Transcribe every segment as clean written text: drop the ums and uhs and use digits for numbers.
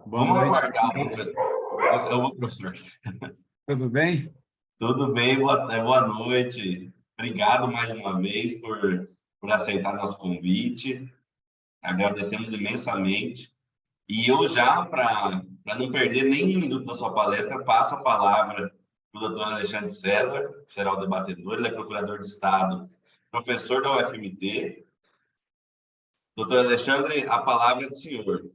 Boa Vamos noite. aguardar o professor. Eu vou, professor. Tudo bem? Tudo bem, boa noite. Obrigado mais uma vez por aceitar nosso convite. Agradecemos imensamente. E eu já, para não perder nem um minuto da sua palestra, passo a palavra para o doutor Alexandre César, que será o debatedor. Ele é procurador de Estado, professor da UFMT. Doutor Alexandre, a palavra é do senhor.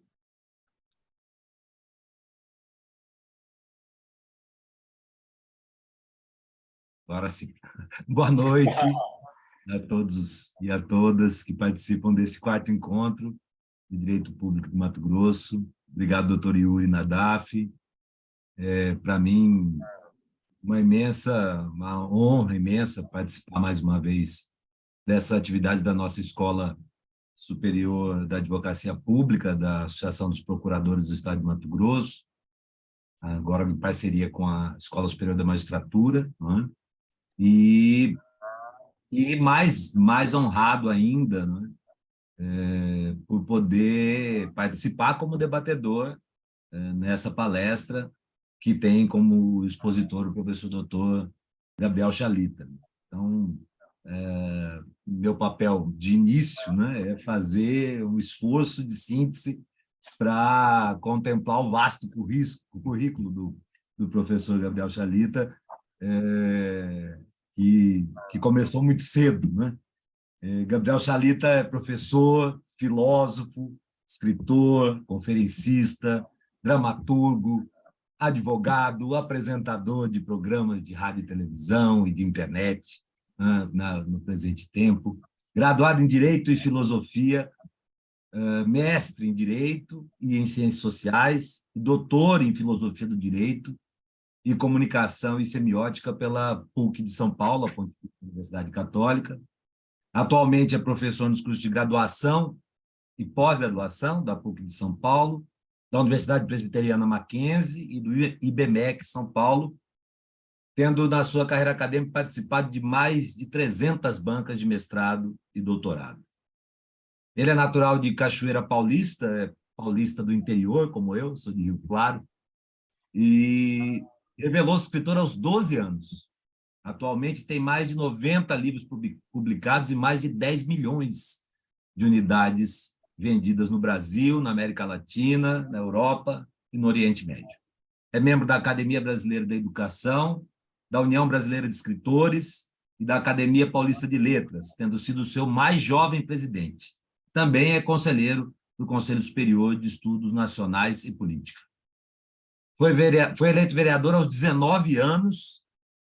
Agora sim. Boa noite a todos e a todas que participam desse quarto encontro de Direito Público de Mato Grosso. Obrigado, doutor Yuri Nadaf. Para mim, uma honra imensa participar mais uma vez dessa atividade da nossa Escola Superior da Advocacia Pública, da Associação dos Procuradores do Estado de Mato Grosso, agora em parceria com a Escola Superior da Magistratura, né? E mais honrado ainda, né, por poder participar como debatedor nessa palestra que tem como expositor o professor doutor Gabriel Chalita. Então, meu papel de início, né, é fazer um esforço de síntese para contemplar o vasto currículo do professor Gabriel Chalita, que começou muito cedo, né? Gabriel Chalita é professor, filósofo, escritor, conferencista, dramaturgo, advogado, apresentador de programas de rádio e televisão e de internet, no presente tempo, graduado em Direito e Filosofia, mestre em Direito e em Ciências Sociais, e doutor em Filosofia do Direito e Comunicação e Semiótica pela PUC de São Paulo, a Pontifícia Universidade Católica. Atualmente é professor nos cursos de graduação e pós-graduação da PUC de São Paulo, da Universidade Presbiteriana Mackenzie e do IBMEC São Paulo, tendo na sua carreira acadêmica participado de mais de 300 bancas de mestrado e doutorado. Ele é natural de Cachoeira Paulista, é paulista do interior, como eu, sou de Rio Claro, e revelou-se escritor aos 12 anos. Atualmente tem mais de 90 livros publicados e mais de 10 milhões de unidades vendidas no Brasil, na América Latina, na Europa e no Oriente Médio. É membro da Academia Brasileira da Educação, da União Brasileira de Escritores e da Academia Paulista de Letras, tendo sido o seu mais jovem presidente. Também é conselheiro do Conselho Superior de Estudos Nacionais e Política. Foi eleito vereador aos 19 anos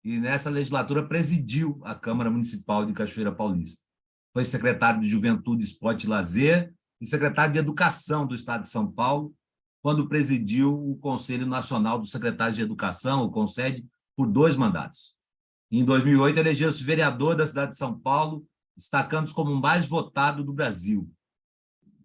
e, nessa legislatura, presidiu a Câmara Municipal de Cachoeira Paulista. Foi secretário de Juventude, Esporte e Lazer e secretário de Educação do Estado de São Paulo, quando presidiu o Conselho Nacional dos Secretários de Educação, o CONSED, por 2 mandatos. Em 2008, elegeu-se vereador da cidade de São Paulo, destacando-se como o mais votado do Brasil.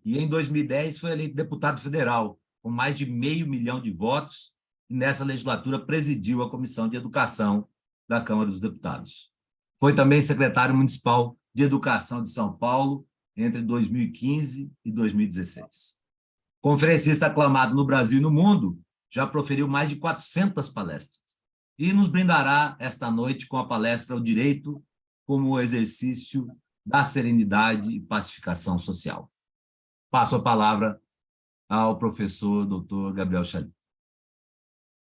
E, em 2010, foi eleito deputado federal, com mais de 500 mil de votos, e nessa legislatura presidiu a Comissão de Educação da Câmara dos Deputados. Foi também secretário municipal de Educação de São Paulo entre 2015 e 2016. Conferencista aclamado no Brasil e no mundo, já proferiu mais de 400 palestras e nos brindará esta noite com a palestra O Direito como exercício da serenidade e pacificação social. Passo a palavra ao professor Dr. Gabriel Chalita.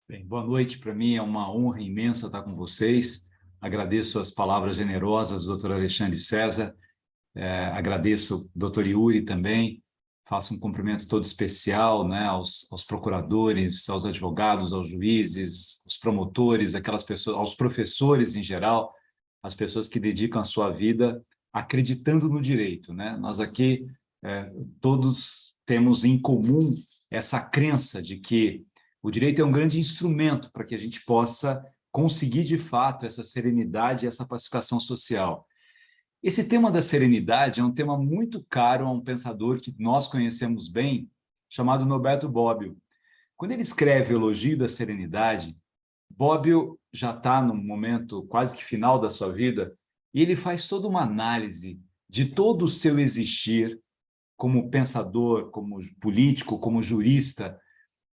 Bem, boa noite. Para mim é uma honra imensa estar com vocês. Agradeço as palavras generosas do Dr. Alexandre César. Agradeço ao Dr. Yuri também. Faço um cumprimento todo especial, né, aos procuradores, aos advogados, aos juízes, aos promotores, aquelas pessoas, aos professores em geral, as pessoas que dedicam a sua vida acreditando no direito, né? Nós aqui todos temos em comum essa crença de que o direito é um grande instrumento para que a gente possa conseguir, de fato, essa serenidade e essa pacificação social. Esse tema da serenidade é um tema muito caro a um pensador que nós conhecemos bem, chamado Norberto Bobbio. Quando ele escreve o Elogio da Serenidade, Bobbio já está no momento quase que final da sua vida, e ele faz toda uma análise de todo o seu existir como pensador, como político, como jurista,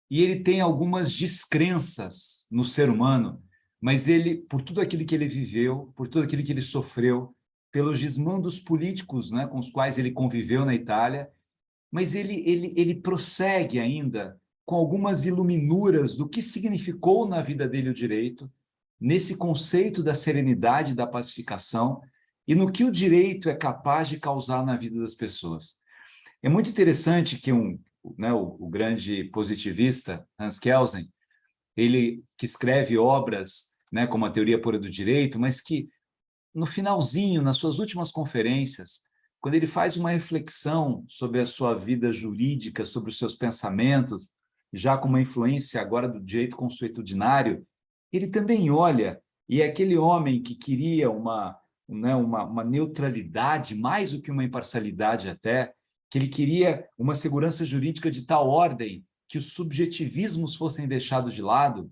e ele tem algumas descrenças no ser humano, mas ele, por tudo aquilo que ele viveu, por tudo aquilo que ele sofreu, pelos desmandos políticos, né, com os quais ele conviveu na Itália, mas ele prossegue ainda com algumas iluminuras do que significou na vida dele o direito, nesse conceito da serenidade e da pacificação, e no que o direito é capaz de causar na vida das pessoas. É muito interessante que o grande positivista Hans Kelsen, ele que escreve obras, né, como a Teoria Pura do Direito, mas que no finalzinho, nas suas últimas conferências, quando ele faz uma reflexão sobre a sua vida jurídica, sobre os seus pensamentos, já com uma influência agora do direito consuetudinário, ele também olha, e é aquele homem que queria uma neutralidade, mais do que uma imparcialidade até, que ele queria uma segurança jurídica de tal ordem que os subjetivismos fossem deixados de lado.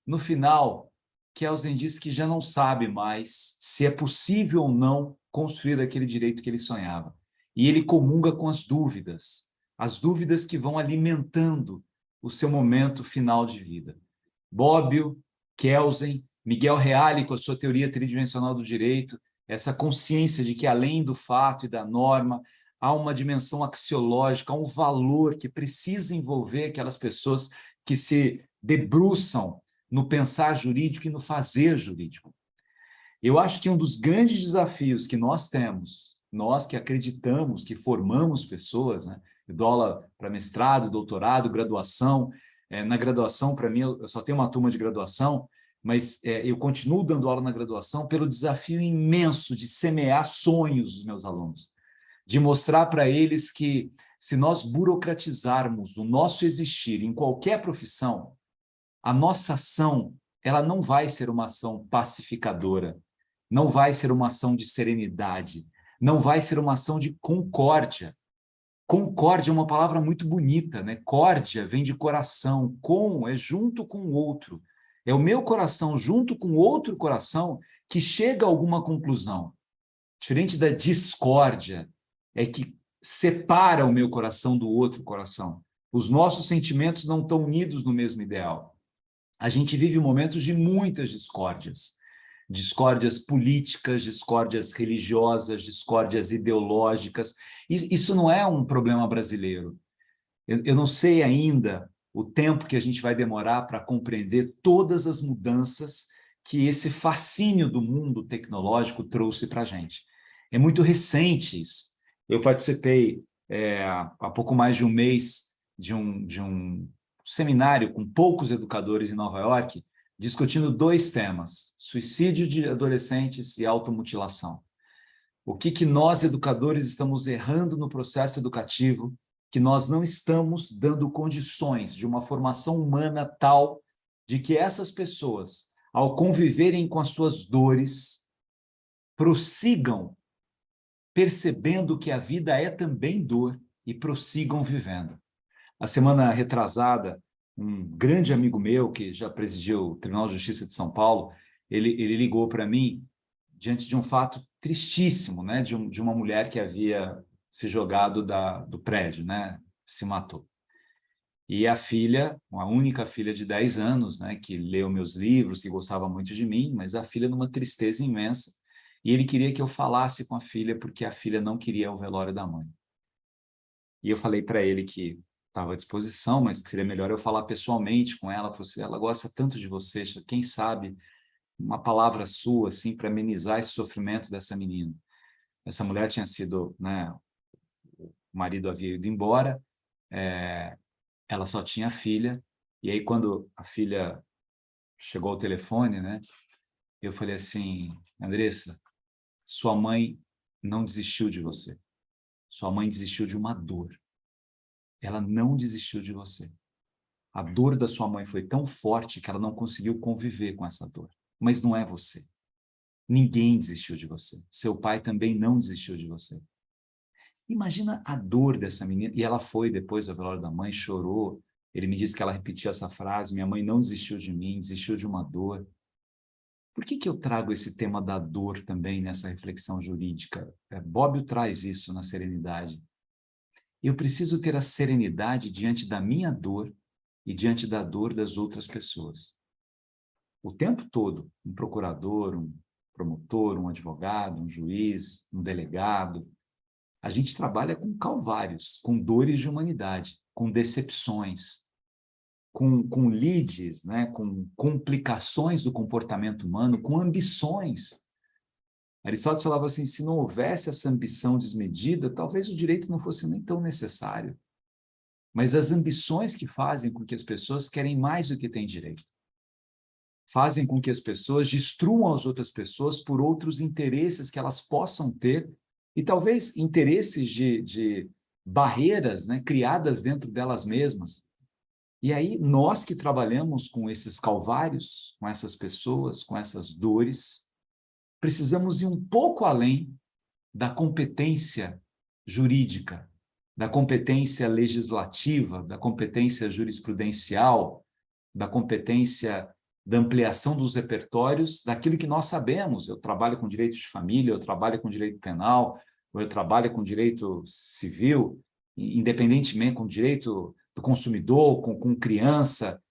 No final, Kelsen diz que já não sabe mais se é possível ou não construir aquele direito que ele sonhava. E ele comunga com as dúvidas que vão alimentando o seu momento final de vida. Bobbio, Kelsen, Miguel Reale, com a sua teoria tridimensional do direito, essa consciência de que além do fato e da norma, há uma dimensão axiológica, há um valor que precisa envolver aquelas pessoas que se debruçam no pensar jurídico e no fazer jurídico. Eu acho que um dos grandes desafios que nós temos, nós que acreditamos, que formamos pessoas, né? Eu dou aula para mestrado, doutorado, graduação. Na graduação, para mim, eu só tenho uma turma de graduação, mas eu continuo dando aula na graduação pelo desafio imenso de semear sonhos dos meus alunos, de mostrar para eles que, se nós burocratizarmos o nosso existir em qualquer profissão, a nossa ação, ela não vai ser uma ação pacificadora, não vai ser uma ação de serenidade, não vai ser uma ação de concórdia. Concórdia é uma palavra muito bonita, né? Córdia vem de coração, com é junto com o outro. É o meu coração junto com outro coração que chega a alguma conclusão. Diferente da discórdia, é que separa o meu coração do outro coração. Os nossos sentimentos não estão unidos no mesmo ideal. A gente vive momentos de muitas discórdias. Discórdias políticas, discórdias religiosas, discórdias ideológicas. Isso não é um problema brasileiro. Eu não sei ainda o tempo que a gente vai demorar para compreender todas as mudanças que esse fascínio do mundo tecnológico trouxe para a gente. É muito recente isso. Eu participei há pouco mais de um mês de um seminário com poucos educadores em Nova York, discutindo 2 temas: suicídio de adolescentes e automutilação. O que nós, educadores, estamos errando no processo educativo, que nós não estamos dando condições de uma formação humana tal de que essas pessoas, ao conviverem com as suas dores, prossigam percebendo que a vida é também dor e prossigam vivendo. A semana retrasada, um grande amigo meu, que já presidiu o Tribunal de Justiça de São Paulo, ele ligou para mim diante de um fato tristíssimo, né? De uma mulher que havia se jogado do prédio, né? Se matou. E a filha, uma única filha de 10 anos, né? Que leu meus livros, que gostava muito de mim, mas a filha numa tristeza imensa. E ele queria que eu falasse com a filha, porque a filha não queria o velório da mãe. E eu falei para ele que estava à disposição, mas que seria melhor eu falar pessoalmente com ela. Falei assim, ela gosta tanto de você, quem sabe uma palavra sua, assim, para amenizar esse sofrimento dessa menina. Essa mulher tinha sido, né, o marido havia ido embora, ela só tinha a filha, e aí quando a filha chegou ao telefone, né, eu falei assim, Andressa, sua mãe não desistiu de você. Sua mãe desistiu de uma dor. Ela não desistiu de você. A dor da sua mãe foi tão forte que ela não conseguiu conviver com essa dor. Mas não é você. Ninguém desistiu de você. Seu pai também não desistiu de você. Imagina a dor dessa menina. E ela foi depois do velório da mãe, chorou. Ele me disse que ela repetia essa frase, minha mãe não desistiu de mim, desistiu de uma dor. Por que eu trago esse tema da dor também nessa reflexão jurídica? Bobbio traz isso na serenidade. Eu preciso ter a serenidade diante da minha dor e diante da dor das outras pessoas. O tempo todo, um procurador, um promotor, um advogado, um juiz, um delegado, a gente trabalha com calvários, com dores de humanidade, com decepções, com leads, né? Com complicações do comportamento humano, com ambições. Aristóteles falava assim, se não houvesse essa ambição desmedida, talvez o direito não fosse nem tão necessário. Mas as ambições que fazem com que as pessoas querem mais do que têm direito. Fazem com que as pessoas destruam as outras pessoas por outros interesses que elas possam ter, e talvez interesses de barreiras, né, criadas dentro delas mesmas. E aí, nós que trabalhamos com esses calvários, com essas pessoas, com essas dores, precisamos ir um pouco além da competência jurídica, da competência legislativa, da competência jurisprudencial, da competência da ampliação dos repertórios, daquilo que nós sabemos. Eu trabalho com direito de família, eu trabalho com direito penal, ou eu trabalho com direito civil, independentemente com direito do consumidor, com criança.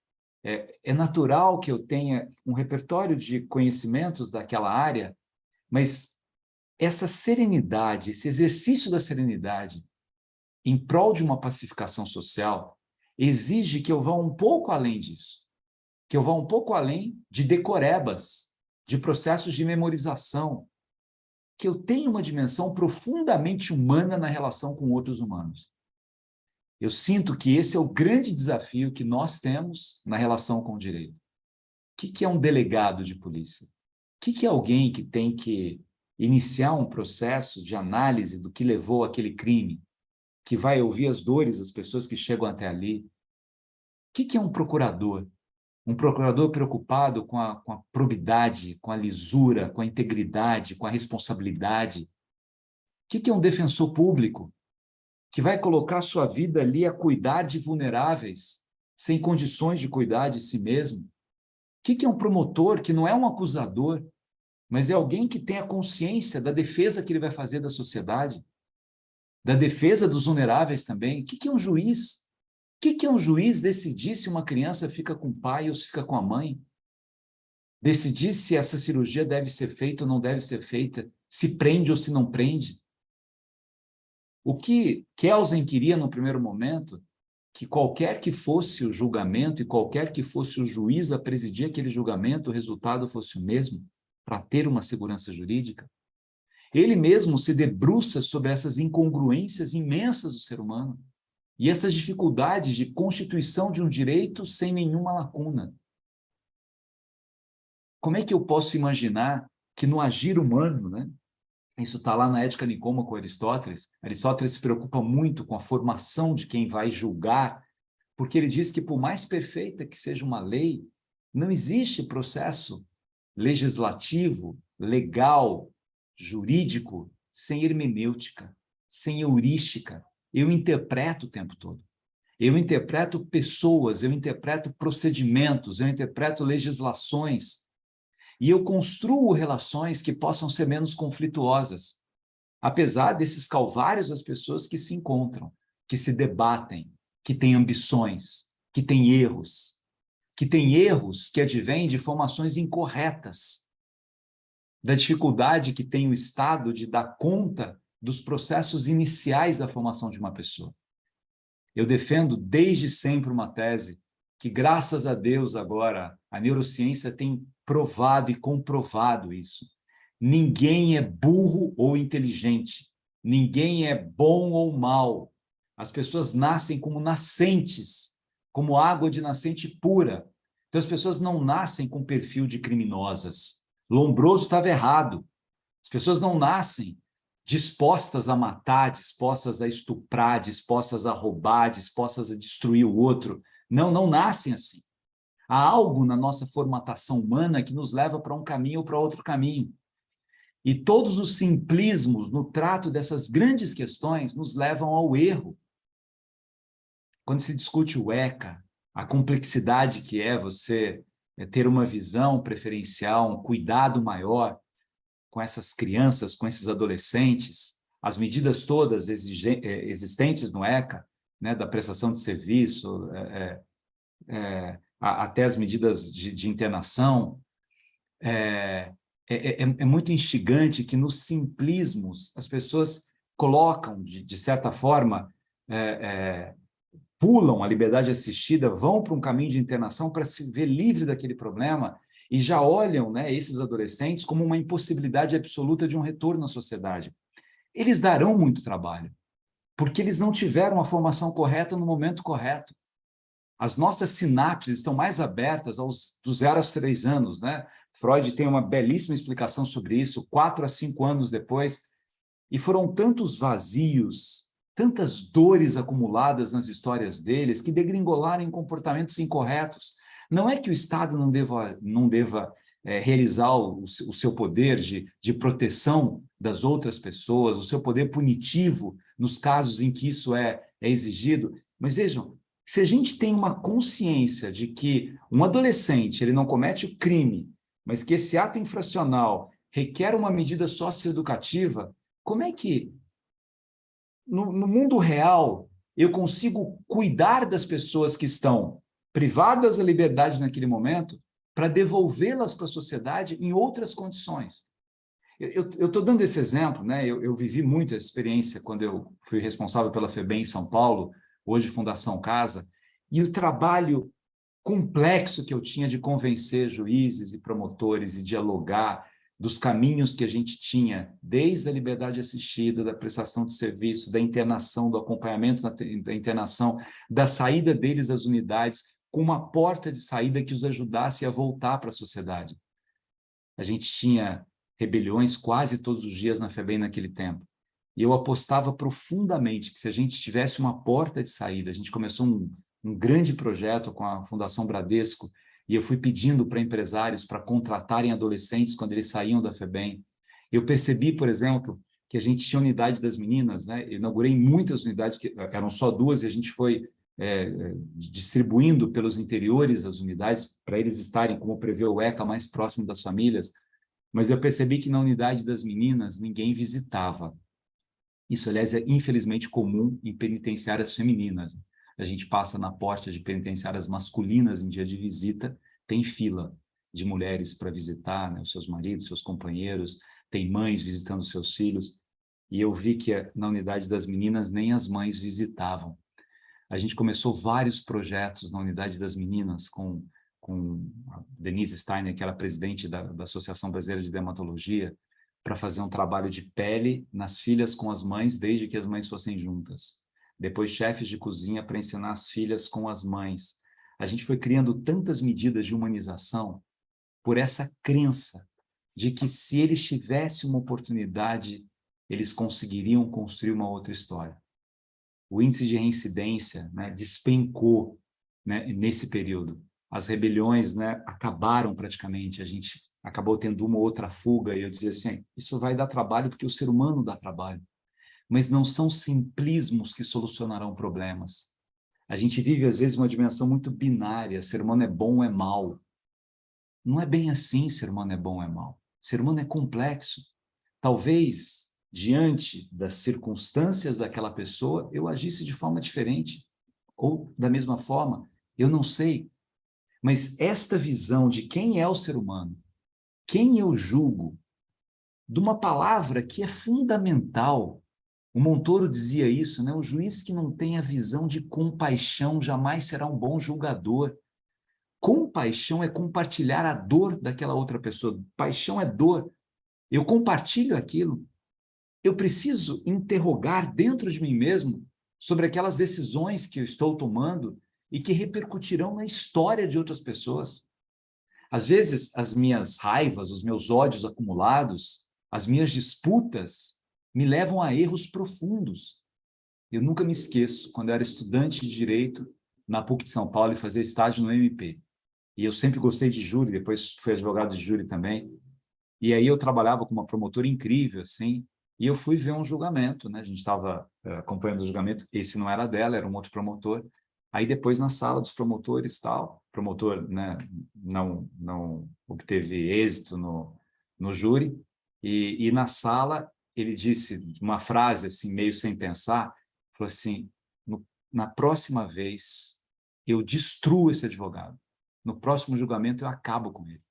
É natural que eu tenha um repertório de conhecimentos daquela área, mas essa serenidade, esse exercício da serenidade em prol de uma pacificação social, exige que eu vá um pouco além disso, que eu vá um pouco além de decorebas, de processos de memorização, que eu tenha uma dimensão profundamente humana na relação com outros humanos. Eu sinto que esse é o grande desafio que nós temos na relação com o direito. O que é um delegado de polícia? O que é alguém que tem que iniciar um processo de análise do que levou àquele crime, que vai ouvir as dores das pessoas que chegam até ali? O que é um procurador? Um procurador preocupado com a probidade, com a lisura, com a integridade, com a responsabilidade. O que é um defensor público? Que vai colocar sua vida ali a cuidar de vulneráveis, sem condições de cuidar de si mesmo? O que é um promotor que não é um acusador, mas é alguém que tem a consciência da defesa que ele vai fazer da sociedade, da defesa dos vulneráveis também? O que é um juiz? O que é um juiz decidir se uma criança fica com o pai ou se fica com a mãe? Decidir se essa cirurgia deve ser feita ou não deve ser feita, se prende ou se não prende? O que Kelsen queria no primeiro momento, que qualquer que fosse o julgamento e qualquer que fosse o juiz a presidir aquele julgamento, o resultado fosse o mesmo, para ter uma segurança jurídica. Ele mesmo se debruça sobre essas incongruências imensas do ser humano e essas dificuldades de constituição de um direito sem nenhuma lacuna. Como é que eu posso imaginar que no agir humano, né? Isso está lá na Ética Nicômaco com Aristóteles. Aristóteles se preocupa muito com a formação de quem vai julgar, porque ele diz que, por mais perfeita que seja uma lei, não existe processo legislativo, legal, jurídico, sem hermenêutica, sem heurística. Eu interpreto o tempo todo. Eu interpreto pessoas, eu interpreto procedimentos, eu interpreto legislações. E eu construo relações que possam ser menos conflituosas, apesar desses calvários das pessoas que se encontram, que se debatem, que têm ambições, que têm erros que advêm de formações incorretas, da dificuldade que tem o Estado de dar conta dos processos iniciais da formação de uma pessoa. Eu defendo desde sempre uma tese que, graças a Deus, agora, a neurociência tem provado e comprovado isso. Ninguém é burro ou inteligente. Ninguém é bom ou mal. As pessoas nascem como nascentes, como água de nascente pura. Então, as pessoas não nascem com perfil de criminosas. Lombroso estava errado. As pessoas não nascem dispostas a matar, dispostas a estuprar, dispostas a roubar, dispostas a destruir o outro. Não nascem assim. Há algo na nossa formatação humana que nos leva para um caminho ou para outro caminho. E todos os simplismos no trato dessas grandes questões nos levam ao erro. Quando se discute o ECA, a complexidade que é você ter uma visão preferencial, um cuidado maior com essas crianças, com esses adolescentes, as medidas todas existentes no ECA, né, da prestação de serviço, até as medidas de internação. É muito instigante que nos simplismos as pessoas colocam, de certa forma, pulam a liberdade assistida, vão para um caminho de internação para se ver livre daquele problema e já olham, né, esses adolescentes como uma impossibilidade absoluta de um retorno à sociedade. Eles darão muito trabalho, porque eles não tiveram a formação correta no momento correto. As nossas sinapses estão mais abertas dos 0 aos 3 anos, né? Freud tem uma belíssima explicação sobre isso, 4 a 5 anos depois, e foram tantos vazios, tantas dores acumuladas nas histórias deles, que degringolaram em comportamentos incorretos. Não é que o Estado não deva realizar o seu poder de proteção das outras pessoas, o seu poder punitivo nos casos em que isso é exigido, mas vejam, se a gente tem uma consciência de que um adolescente ele não comete o crime, mas que esse ato infracional requer uma medida socioeducativa, como é que, no mundo real, eu consigo cuidar das pessoas que estão privadas da liberdade naquele momento para devolvê-las para a sociedade em outras condições? Eu estou dando esse exemplo, né? Eu vivi muito essa experiência quando eu fui responsável pela FEBEM em São Paulo, hoje Fundação Casa, e o trabalho complexo que eu tinha de convencer juízes e promotores e dialogar dos caminhos que a gente tinha, desde a liberdade assistida, da prestação de serviço, da internação, do acompanhamento da internação, da saída deles das unidades, com uma porta de saída que os ajudasse a voltar para a sociedade. A gente tinha rebeliões quase todos os dias na FEBEM naquele tempo. E eu apostava profundamente que se a gente tivesse uma porta de saída, a gente começou um grande projeto com a Fundação Bradesco, e eu fui pedindo para empresários para contratarem adolescentes quando eles saíam da FEBEM. Eu percebi, por exemplo, que a gente tinha unidade das meninas, né? Eu inaugurei muitas unidades, que eram só 2, e a gente foi distribuindo pelos interiores as unidades para eles estarem, como prevê o ECA, mais próximo das famílias. Mas eu percebi que na unidade das meninas ninguém visitava. Isso, aliás, é infelizmente comum em penitenciárias femininas. A gente passa na porta de penitenciárias masculinas em dia de visita, tem fila de mulheres para visitar, né, os seus maridos, seus companheiros, tem mães visitando seus filhos, e eu vi que na unidade das meninas nem as mães visitavam. A gente começou vários projetos na unidade das meninas com a Denise Steiner, que era presidente da Associação Brasileira de Dermatologia, para fazer um trabalho de pele nas filhas com as mães, desde que as mães fossem juntas. Depois, chefes de cozinha para ensinar as filhas com as mães. A gente foi criando tantas medidas de humanização por essa crença de que se eles tivessem uma oportunidade, eles conseguiriam construir uma outra história. O índice de reincidência, né, despencou, né, nesse período. As rebeliões, né, acabaram praticamente, a gente acabou tendo uma ou outra fuga, e eu dizia assim, isso vai dar trabalho porque o ser humano dá trabalho. Mas não são simplismos que solucionarão problemas. A gente vive, às vezes, uma dimensão muito binária, ser humano é bom ou é mal. Não é bem assim, ser humano é bom ou é mal. Ser humano é complexo. Talvez, diante das circunstâncias daquela pessoa, eu agisse de forma diferente, ou da mesma forma, eu não sei. Mas esta visão de quem é o ser humano, quem eu julgo, de uma palavra que é fundamental. O Montoro dizia isso, né? O juiz que não tem a visão de compaixão jamais será um bom julgador. Compaixão é compartilhar a dor daquela outra pessoa. Paixão é dor. Eu compartilho aquilo. Eu preciso interrogar dentro de mim mesmo sobre aquelas decisões que eu estou tomando e que repercutirão na história de outras pessoas. Às vezes, as minhas raivas, os meus ódios acumulados, as minhas disputas me levam a erros profundos. Eu nunca me esqueço, quando eu era estudante de Direito na PUC de São Paulo e fazia estágio no MP. E eu sempre gostei de júri, depois fui advogado de júri também. E aí eu trabalhava com uma promotora incrível, assim, e eu fui ver um julgamento, né? A gente estava acompanhando o julgamento, esse não era dela, era um outro promotor. Aí depois na sala dos promotores, tal, promotor, né, não obteve êxito no júri, e na sala ele disse uma frase assim, meio sem pensar, falou assim, na próxima vez eu destruo esse advogado. No próximo julgamento, eu acabo com ele.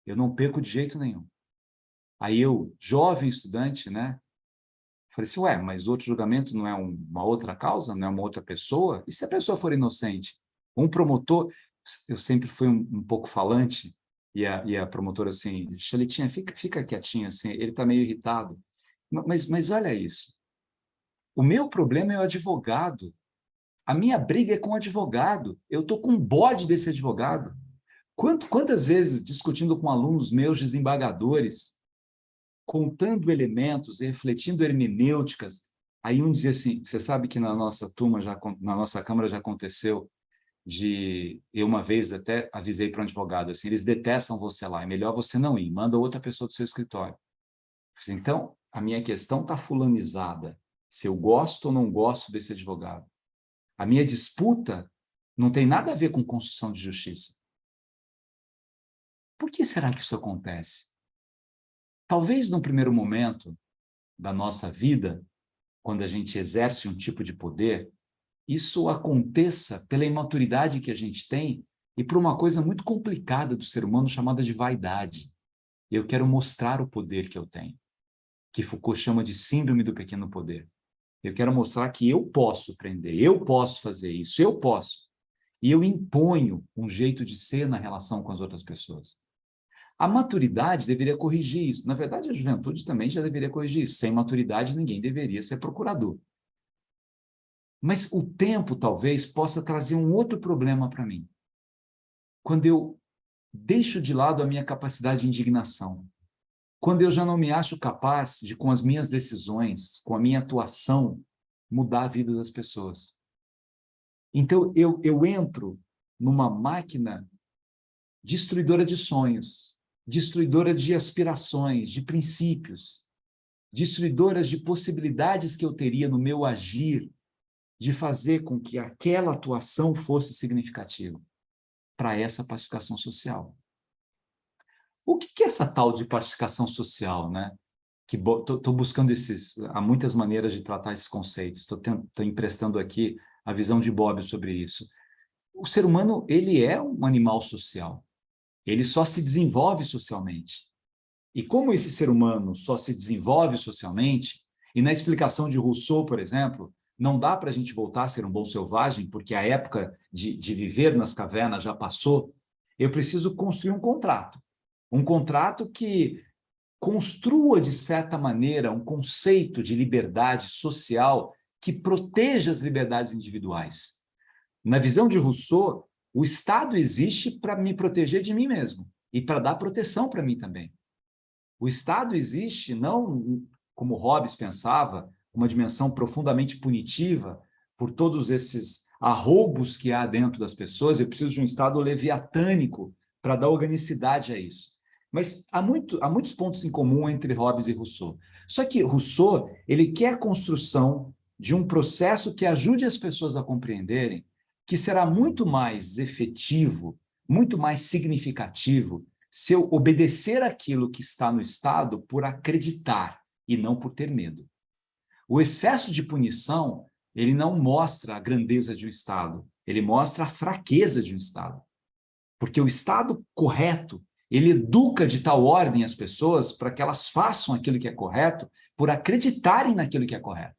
Eu não perco de jeito nenhum. Aí eu, jovem estudante, né? Falei assim, ué, mas outro julgamento não é uma outra causa? Não é uma outra pessoa? E se a pessoa for inocente? Um promotor, eu sempre fui um pouco falante, e a promotora assim, Chalitinha, fica quietinho assim, ele está meio irritado. Mas olha isso, o meu problema é o advogado. A minha briga é com o advogado. Eu estou com um bode desse advogado. Quantas vezes, discutindo com alunos meus desembargadores, contando elementos, refletindo hermenêuticas, aí um dizia assim, você sabe que na nossa turma, na nossa Câmara já aconteceu, eu uma vez até avisei para um advogado, assim, eles detestam você lá, é melhor você não ir, manda outra pessoa do seu escritório. Então, a minha questão está fulanizada, se eu gosto ou não gosto desse advogado. A minha disputa não tem nada a ver com construção de justiça. Por que será que isso acontece? Talvez num primeiro momento da nossa vida, quando a gente exerce um tipo de poder, isso aconteça pela imaturidade que a gente tem e por uma coisa muito complicada do ser humano chamada de vaidade. Eu quero mostrar o poder que eu tenho, que Foucault chama de síndrome do pequeno poder. Eu quero mostrar que eu posso prender, eu posso fazer isso, eu posso. E eu imponho um jeito de ser na relação com as outras pessoas. A maturidade deveria corrigir isso. Na verdade, a juventude também já deveria corrigir isso. Sem maturidade, ninguém deveria ser procurador. Mas o tempo, talvez, possa trazer um outro problema para mim. Quando eu deixo de lado a minha capacidade de indignação, quando eu já não me acho capaz de, com as minhas decisões, com a minha atuação, mudar a vida das pessoas. Então, eu entro numa máquina destruidora de sonhos, destruidora de aspirações, de princípios, destruidoras de possibilidades que eu teria no meu agir, de fazer com que aquela atuação fosse significativa para essa pacificação social. O que é essa tal de pacificação social, né? Estou buscando há muitas maneiras de tratar esses conceitos, estou emprestando aqui a visão de Bob sobre isso. O ser humano, ele é um animal social, ele só se desenvolve socialmente. E como esse ser humano só se desenvolve socialmente, e na explicação de Rousseau, por exemplo, não dá para a gente voltar a ser um bom selvagem, porque a época de viver nas cavernas já passou, eu preciso construir um contrato que construa, de certa maneira, um conceito de liberdade social que proteja as liberdades individuais. Na visão de Rousseau, o Estado existe para me proteger de mim mesmo e para dar proteção para mim também. O Estado existe não, como Hobbes pensava, uma dimensão profundamente punitiva por todos esses arroubos que há dentro das pessoas. Eu preciso de um Estado leviatânico para dar organicidade a isso. Mas há muitos pontos em comum entre Hobbes e Rousseau. Só que Rousseau, ele quer a construção de um processo que ajude as pessoas a compreenderem que será muito mais efetivo, muito mais significativo, se eu obedecer aquilo que está no Estado por acreditar e não por ter medo. O excesso de punição, ele não mostra a grandeza de um Estado, ele mostra a fraqueza de um Estado. Porque o Estado correto, ele educa de tal ordem as pessoas para que elas façam aquilo que é correto por acreditarem naquilo que é correto.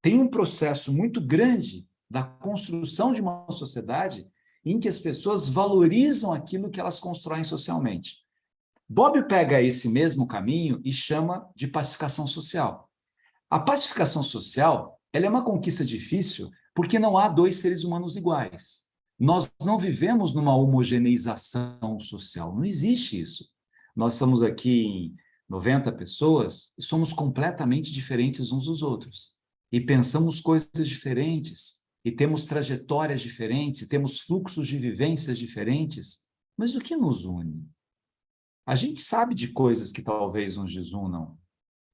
Tem um processo muito grande da construção de uma sociedade em que as pessoas valorizam aquilo que elas constroem socialmente. Bob pega esse mesmo caminho e chama de pacificação social. A pacificação social, ela é uma conquista difícil porque não há dois seres humanos iguais. Nós não vivemos numa homogeneização social, não existe isso. Nós estamos aqui em 90 pessoas e somos completamente diferentes uns dos outros. E pensamos coisas diferentes, e temos trajetórias diferentes, e temos fluxos de vivências diferentes. Mas o que nos une? A gente sabe de coisas que talvez nos desunam.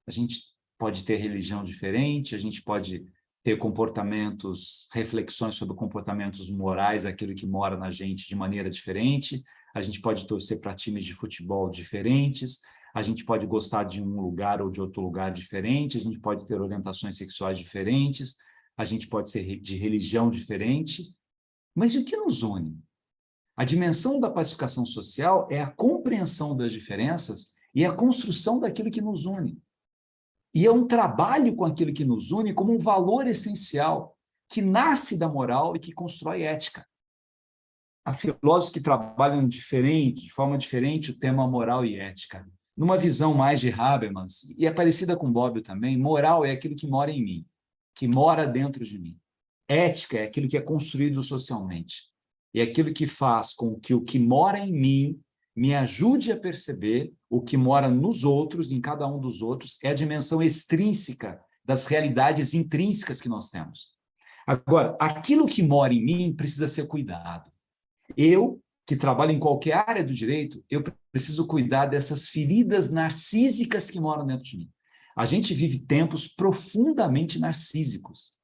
A gente pode ter religião diferente, a gente pode ter comportamentos, reflexões sobre comportamentos morais, aquilo que mora na gente de maneira diferente, a gente pode torcer para times de futebol diferentes, a gente pode gostar de um lugar ou de outro lugar diferente, a gente pode ter orientações sexuais diferentes, a gente pode ser de religião diferente, Mas e o que nos une? A dimensão da pacificação social é a compreensão das diferenças e a construção daquilo que nos une. E é um trabalho com aquilo que nos une como um valor essencial, que nasce da moral e que constrói ética. Há filósofos que trabalham de forma diferente o tema moral e ética. Numa visão mais de Habermas, e é parecida com Bobbio também, moral é aquilo que mora em mim, que mora dentro de mim. Ética é aquilo que é construído socialmente. E é aquilo que faz com que o que mora em mim me ajude a perceber o que mora nos outros, em cada um dos outros, é a dimensão extrínseca das realidades intrínsecas que nós temos. Agora, aquilo que mora em mim precisa ser cuidado. Eu, que trabalho em qualquer área do direito, eu preciso cuidar dessas feridas narcísicas que moram dentro de mim. A gente vive tempos profundamente narcísicos,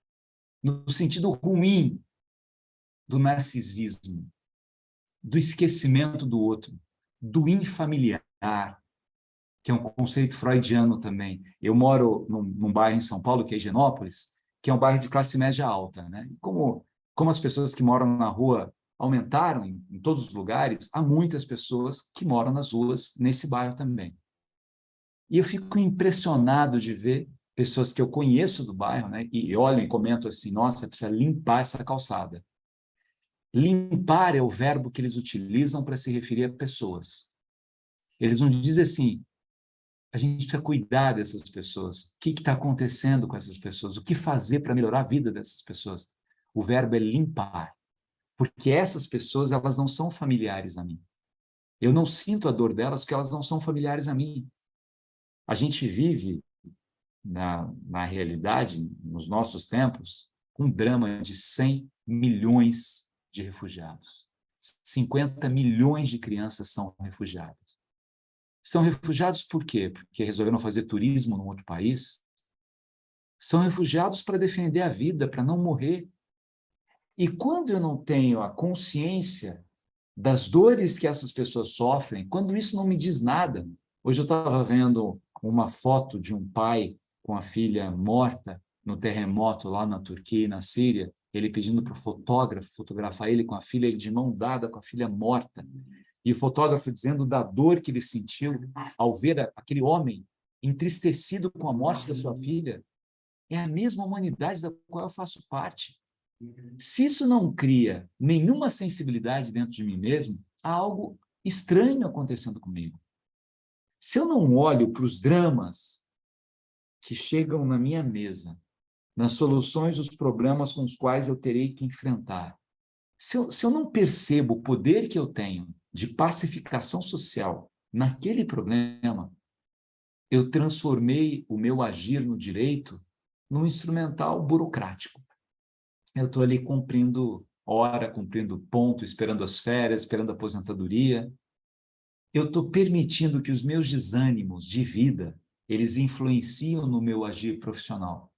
no sentido ruim do narcisismo, do esquecimento do outro, do infamiliar, que é um conceito freudiano também. Eu moro num bairro em São Paulo, que é Higienópolis, que é um bairro de classe média alta, né? Como as pessoas que moram na rua aumentaram em todos os lugares, há muitas pessoas que moram nas ruas nesse bairro também. E eu fico impressionado de ver pessoas que eu conheço do bairro, né? E olho e comento assim, nossa, precisa limpar essa calçada. Limpar é o verbo que eles utilizam para se referir a pessoas. Eles não dizem assim, a gente precisa cuidar dessas pessoas. O que está acontecendo com essas pessoas? O que fazer para melhorar a vida dessas pessoas? O verbo é limpar. Porque essas pessoas, elas não são familiares a mim. Eu não sinto a dor delas porque elas não são familiares a mim. A gente vive, na realidade, nos nossos tempos, um drama de 100 milhões de refugiados. 50 milhões de crianças são refugiadas. São refugiados por quê? Porque resolveram fazer turismo num outro país? São refugiados para defender a vida, para não morrer. E quando eu não tenho a consciência das dores que essas pessoas sofrem, quando isso não me diz nada. Hoje eu estava vendo uma foto de um pai com a filha morta no terremoto lá na Turquia e na Síria, ele pedindo para o fotógrafo fotografar ele com a filha, ele de mão dada com a filha morta. E o fotógrafo dizendo da dor que ele sentiu ao ver aquele homem entristecido com a morte da sua filha. É a mesma humanidade da qual eu faço parte. Se isso não cria nenhuma sensibilidade dentro de mim mesmo, há algo estranho acontecendo comigo. Se eu não olho para os dramas que chegam na minha mesa, nas soluções dos problemas com os quais eu terei que enfrentar, se eu não percebo o poder que eu tenho de pacificação social naquele problema, eu transformei o meu agir no direito num instrumental burocrático. Eu estou ali cumprindo hora, cumprindo ponto, esperando as férias, esperando a aposentadoria. Eu estou permitindo que os meus desânimos de vida, eles influenciam no meu agir profissional.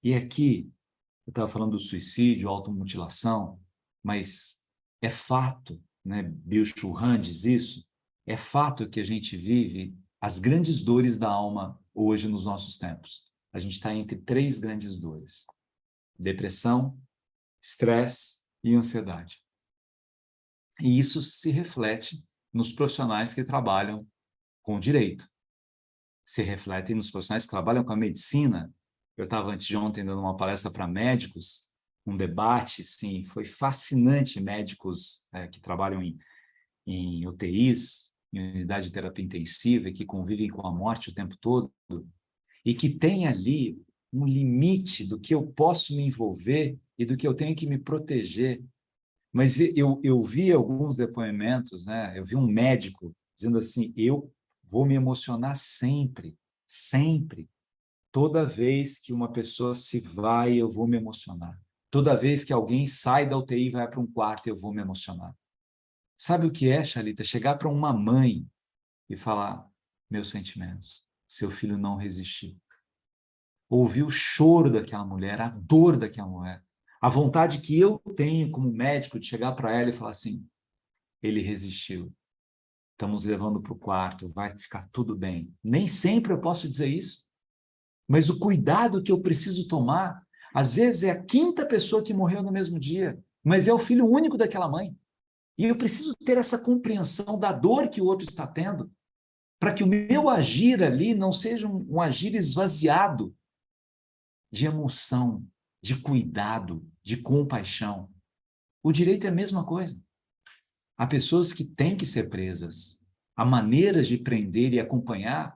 E aqui, eu estava falando do suicídio, automutilação, mas é fato, né? Byung-Chul Han diz isso, é fato que a gente vive as grandes dores da alma hoje nos nossos tempos. A gente está entre 3 grandes dores. Depressão, estresse e ansiedade. E isso se reflete nos profissionais que trabalham com o direito. Se reflete nos profissionais que trabalham com a medicina. Eu estava antes de ontem dando uma palestra para médicos, um debate, sim, foi fascinante, médicos que trabalham em UTIs, em unidade de terapia intensiva, e que convivem com a morte o tempo todo, e que tem ali um limite do que eu posso me envolver e do que eu tenho que me proteger. Mas eu vi alguns depoimentos, né? Eu vi um médico dizendo assim, eu vou me emocionar sempre, sempre. Toda vez que uma pessoa se vai, eu vou me emocionar. Toda vez que alguém sai da UTI e vai para um quarto, eu vou me emocionar. Sabe o que é, Chalita? Chegar para uma mãe e falar, meus sentimentos, seu filho não resistiu. Ouvir o choro daquela mulher, a dor daquela mulher, a vontade que eu tenho como médico de chegar para ela e falar assim, ele resistiu, estamos levando para o quarto, vai ficar tudo bem. Nem sempre eu posso dizer isso, mas o cuidado que eu preciso tomar, às vezes é a 5ª pessoa que morreu no mesmo dia, mas é o filho único daquela mãe. E eu preciso ter essa compreensão da dor que o outro está tendo, para que o meu agir ali não seja um agir esvaziado de emoção, de cuidado, de compaixão. O direito é a mesma coisa. Há pessoas que têm que ser presas. Há maneiras de prender e acompanhar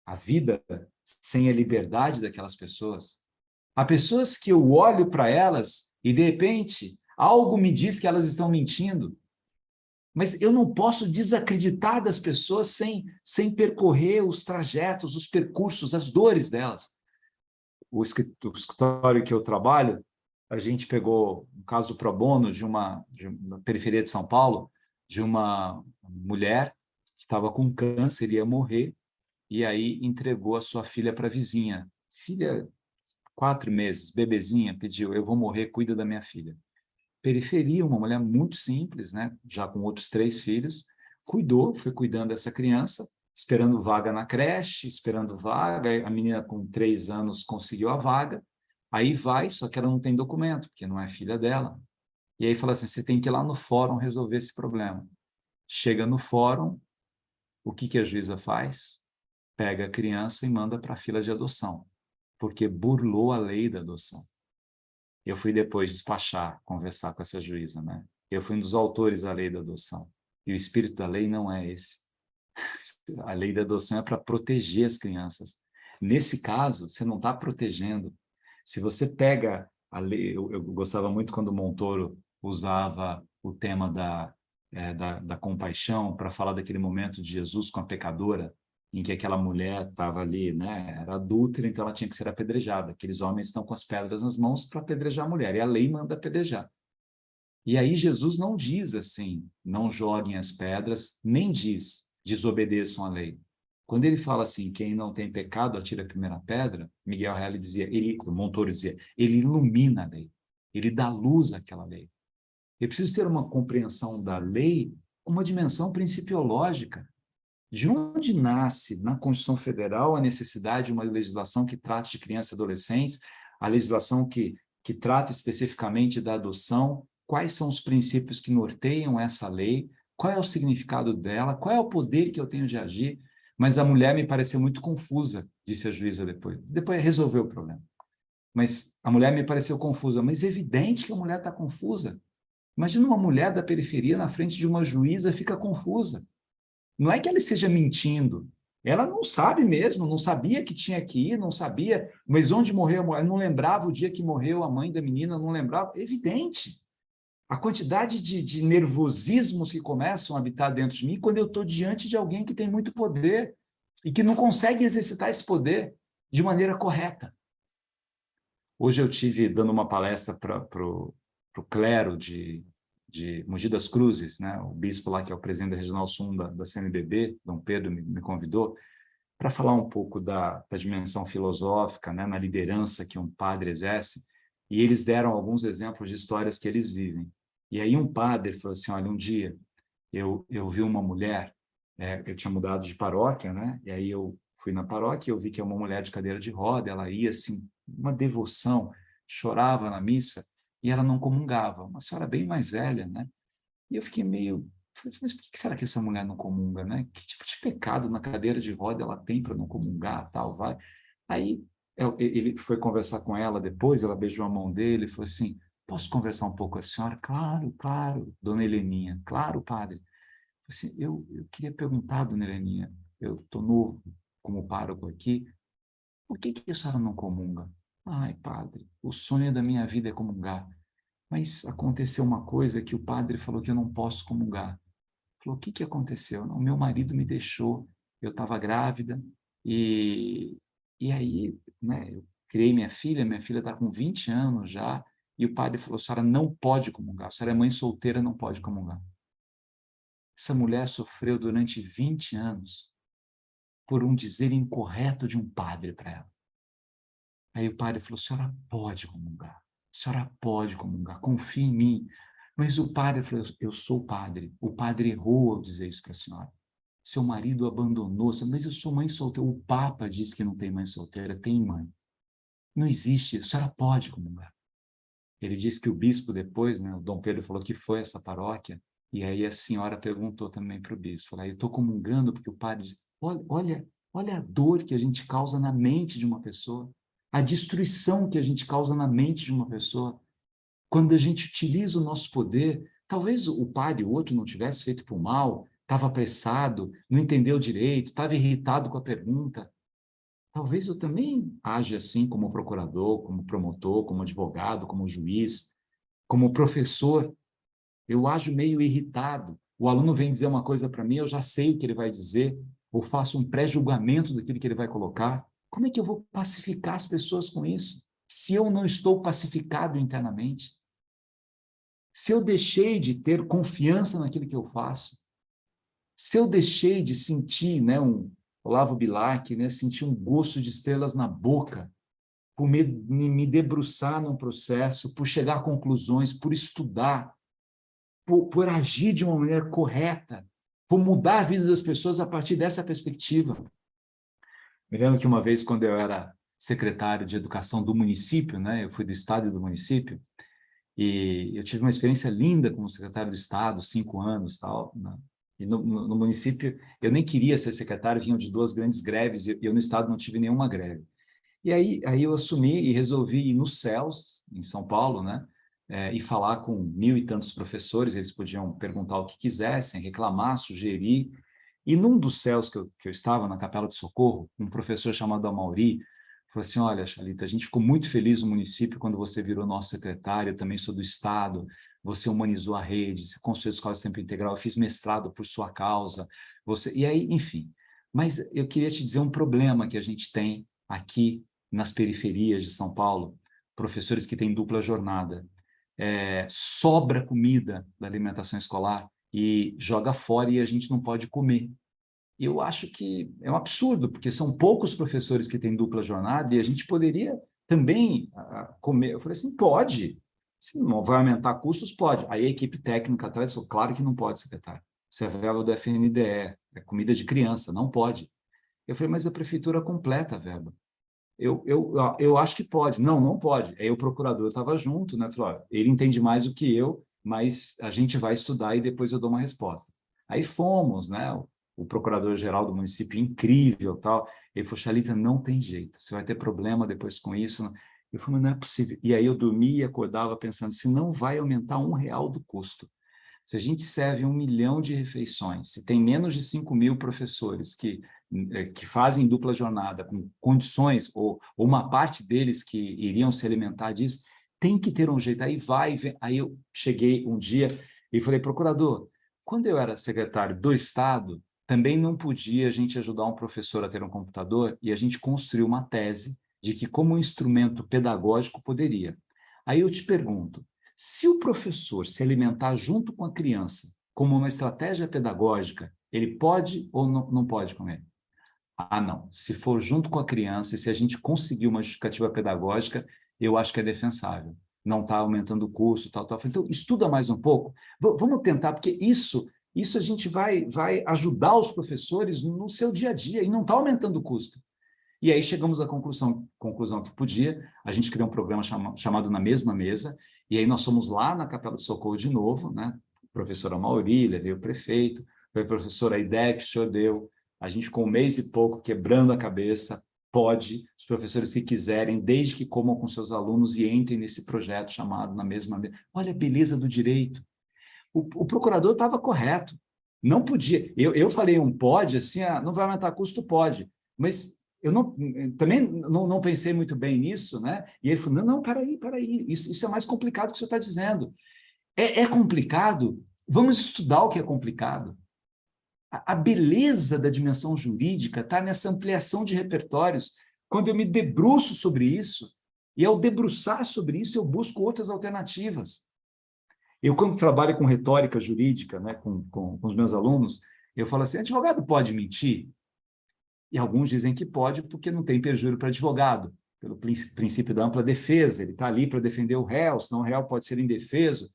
a vida sem a liberdade daquelas pessoas. Há pessoas que eu olho para elas e, de repente, algo me diz que elas estão mentindo. Mas eu não posso desacreditar das pessoas sem percorrer os trajetos, os percursos, as dores delas. O escritório que eu trabalho, a gente pegou um caso pro bono de uma periferia de São Paulo, de uma mulher que estava com câncer, ia morrer, e aí entregou a sua filha para a vizinha. Filha, 4 meses, bebezinha, pediu, eu vou morrer, cuida da minha filha. Periferia, uma mulher muito simples, né? Já com outros 3 filhos, foi cuidando dessa criança, esperando vaga na creche, esperando vaga, a menina com 3 anos conseguiu a vaga, aí vai, só que ela não tem documento, porque não é filha dela. E aí fala assim, você tem que ir lá no fórum resolver esse problema. Chega no fórum, o que a juíza faz? Pega a criança e manda para a fila de adoção, porque burlou a lei da adoção. Eu fui depois despachar, conversar com essa juíza, né? Eu fui um dos autores da lei da adoção. E o espírito da lei não é esse. A lei da adoção é para proteger as crianças. Nesse caso, você não está protegendo. Se você pega a lei... Eu gostava muito quando o Montoro usava o tema da compaixão para falar daquele momento de Jesus com a pecadora, em que aquela mulher estava ali, né, era adúltera, então ela tinha que ser apedrejada. Aqueles homens estão com as pedras nas mãos para apedrejar a mulher, e a lei manda apedrejar. E aí Jesus não diz assim, não joguem as pedras, nem diz, desobedeçam a lei. Quando ele fala assim, quem não tem pecado, atira a primeira pedra, Miguel Reale dizia, o Montoro dizia, ele ilumina a lei, ele dá luz àquela lei. Eu preciso ter uma compreensão da lei, uma dimensão principiológica. De onde nasce, na Constituição Federal, a necessidade de uma legislação que trate de crianças e adolescentes, a legislação que trata especificamente da adoção, quais são os princípios que norteiam essa lei, qual é o significado dela, qual é o poder que eu tenho de agir? Mas a mulher me pareceu muito confusa, disse a juíza depois. Depois resolveu o problema. Mas a mulher me pareceu confusa, mas é evidente que a mulher está confusa. Imagina uma mulher da periferia na frente de uma juíza fica confusa. Não é que ela esteja mentindo, ela não sabe mesmo, não sabia que tinha que ir, não sabia, mas onde morreu a mulher, não lembrava o dia que morreu a mãe da menina, não lembrava, evidente. A quantidade de nervosismos que começam a habitar dentro de mim quando eu estou diante de alguém que tem muito poder e que não consegue exercitar esse poder de maneira correta. Hoje eu tive dando uma palestra para o clero de Mogi das Cruzes, né? O bispo lá, que é o presidente da Regional Sul da CNBB, Dom Pedro, me convidou para falar um pouco da dimensão filosófica, né? Na liderança que um padre exerce, e eles deram alguns exemplos de histórias que eles vivem. E aí um padre falou assim, olha, um dia eu vi uma mulher, eu tinha mudado de paróquia, né? E aí eu fui na paróquia e eu vi que é uma mulher de cadeira de roda, ela ia assim, uma devoção, chorava na missa, e ela não comungava, uma senhora bem mais velha, né? E eu fiquei meio... Falei assim, mas por que será que essa mulher não comunga, né? Que tipo de pecado na cadeira de roda ela tem para não comungar, tal, vai? Aí ele foi conversar com ela depois, ela beijou a mão dele e falou assim, posso conversar um pouco com a senhora? Claro, claro, dona Heleninha, claro, padre. Assim, eu queria perguntar, dona Heleninha, eu estou novo como pároco aqui, por que a senhora não comunga? Ai, padre, o sonho da minha vida é comungar. Mas aconteceu uma coisa que o padre falou que eu não posso comungar. Falou, o que aconteceu? Não, meu marido me deixou, eu estava grávida, e aí, né, eu criei minha filha está com 20 anos já, e o padre falou, a senhora não pode comungar, a senhora é mãe solteira, não pode comungar. Essa mulher sofreu durante 20 anos por um dizer incorreto de um padre para ela. Aí o padre falou, a senhora pode comungar, a senhora pode comungar, confie em mim. Mas o padre falou, eu sou padre, o padre errou ao dizer isso para a senhora. Seu marido abandonou, mas eu sou mãe solteira. O Papa disse que não tem mãe solteira, tem mãe. Não existe, a senhora pode comungar. ele disse que o bispo depois, né, o Dom Pedro falou que foi essa paróquia, e aí a senhora perguntou também para o bispo, falou, eu estou comungando porque o padre diz, olha a dor que a gente causa na mente de uma pessoa, a destruição que a gente causa na mente de uma pessoa, quando a gente utiliza o nosso poder. Talvez o padre, o outro, não tivesse feito por mal, estava apressado, não entendeu direito, estava irritado com a pergunta. Talvez eu também age assim como procurador, como promotor, como advogado, como juiz, como professor. Eu ajo meio irritado. O aluno vem dizer uma coisa para mim, eu já sei o que ele vai dizer, ou faço um pré-julgamento daquilo que ele vai colocar. Como é que eu vou pacificar as pessoas com isso, se eu não estou pacificado internamente? Se eu deixei de ter confiança naquilo que eu faço? Se eu deixei de sentir, né, Olavo Bilac, né, sentir um gosto de estrelas na boca, por me debruçar num processo, por chegar a conclusões, por estudar, por agir de uma maneira correta, por mudar a vida das pessoas a partir dessa perspectiva. Me lembro que uma vez, quando eu era secretário de educação do município, né, eu fui do estado e do município, e eu tive uma experiência linda como secretário do estado, 5 anos, tal, né? E no município, eu nem queria ser secretário, vinham de 2 grandes greves, e eu no estado não tive nenhuma greve. E aí eu assumi e resolvi ir nos céus, em São Paulo, né? E falar com 1.000 e tantos professores, eles podiam perguntar o que quisessem, reclamar, sugerir. E num dos céus que eu estava, na Capela de Socorro, um professor chamado Amauri falou assim, olha, Chalita, a gente ficou muito feliz no município quando você virou nosso secretário, eu também sou do Estado, você humanizou a rede, você construiu a Escola de Tempo Integral, eu fiz mestrado por sua causa, e aí, enfim. Mas eu queria te dizer um problema que a gente tem aqui nas periferias de São Paulo, professores que têm dupla jornada. Sobra comida da alimentação escolar e joga fora e a gente não pode comer. Eu acho que é um absurdo, porque são poucos professores que têm dupla jornada e a gente poderia também comer. Eu falei assim, pode. Se não vai aumentar custos, pode. Aí a equipe técnica atrás falou, claro que não pode, secretário. Isso é verba do FNDE, é comida de criança, não pode. Eu falei, mas a prefeitura completa a verba. Eu acho que pode. Não, não pode. Aí o procurador estava junto, né? Falou, ele entende mais do que eu, mas a gente vai estudar e depois eu dou uma resposta. Aí fomos, né? O procurador-geral do município, incrível, tal. Ele falou, Chalita, não tem jeito. Você vai ter problema depois com isso. Eu falei, mas não é possível. E aí eu dormia e acordava pensando, se não vai aumentar R$1 do custo. Se a gente serve 1 milhão de refeições, se tem menos de 5.000 professores que fazem dupla jornada, com condições, ou uma parte deles que iriam se alimentar disso, tem que ter um jeito. Aí eu cheguei um dia e falei, procurador, quando eu era secretário do Estado, também não podia a gente ajudar um professor a ter um computador, e a gente construiu uma tese de que, como instrumento pedagógico, poderia. Aí eu te pergunto, se o professor se alimentar junto com a criança, como uma estratégia pedagógica, ele pode ou não pode comer? Ah, não. Se for junto com a criança e se a gente conseguir uma justificativa pedagógica, eu acho que é defensável. Não está aumentando o custo, tal. Então, estuda mais um pouco. Vamos tentar, porque isso a gente vai ajudar os professores no seu dia a dia e não está aumentando o custo. E aí chegamos à conclusão que podia. A gente criou um programa chamado Na Mesma Mesa, e aí nós fomos lá na Capela do Socorro de novo, né? Professora Maurília, veio o prefeito, foi a professora, a ideia que o senhor deu, a gente com 1 mês e pouco quebrando a cabeça, pode, os professores que quiserem, desde que comam com seus alunos e entrem nesse projeto chamado Na Mesma Mesa. Olha a beleza do direito. O procurador estava correto, não podia. Eu falei pode, assim, não vai aumentar custo, pode, mas eu também não pensei muito bem nisso, né? E ele falou, não, peraí, isso é mais complicado do que o senhor está dizendo. É complicado? Vamos estudar o que é complicado. A beleza da dimensão jurídica está nessa ampliação de repertórios. Quando eu me debruço sobre isso, e ao debruçar sobre isso, eu busco outras alternativas. Eu, quando trabalho com retórica jurídica, né, com os meus alunos, eu falo assim, advogado pode mentir? E alguns dizem que pode porque não tem perjúrio para advogado, pelo princípio da ampla defesa, ele está ali para defender o réu, senão o réu pode ser indefeso.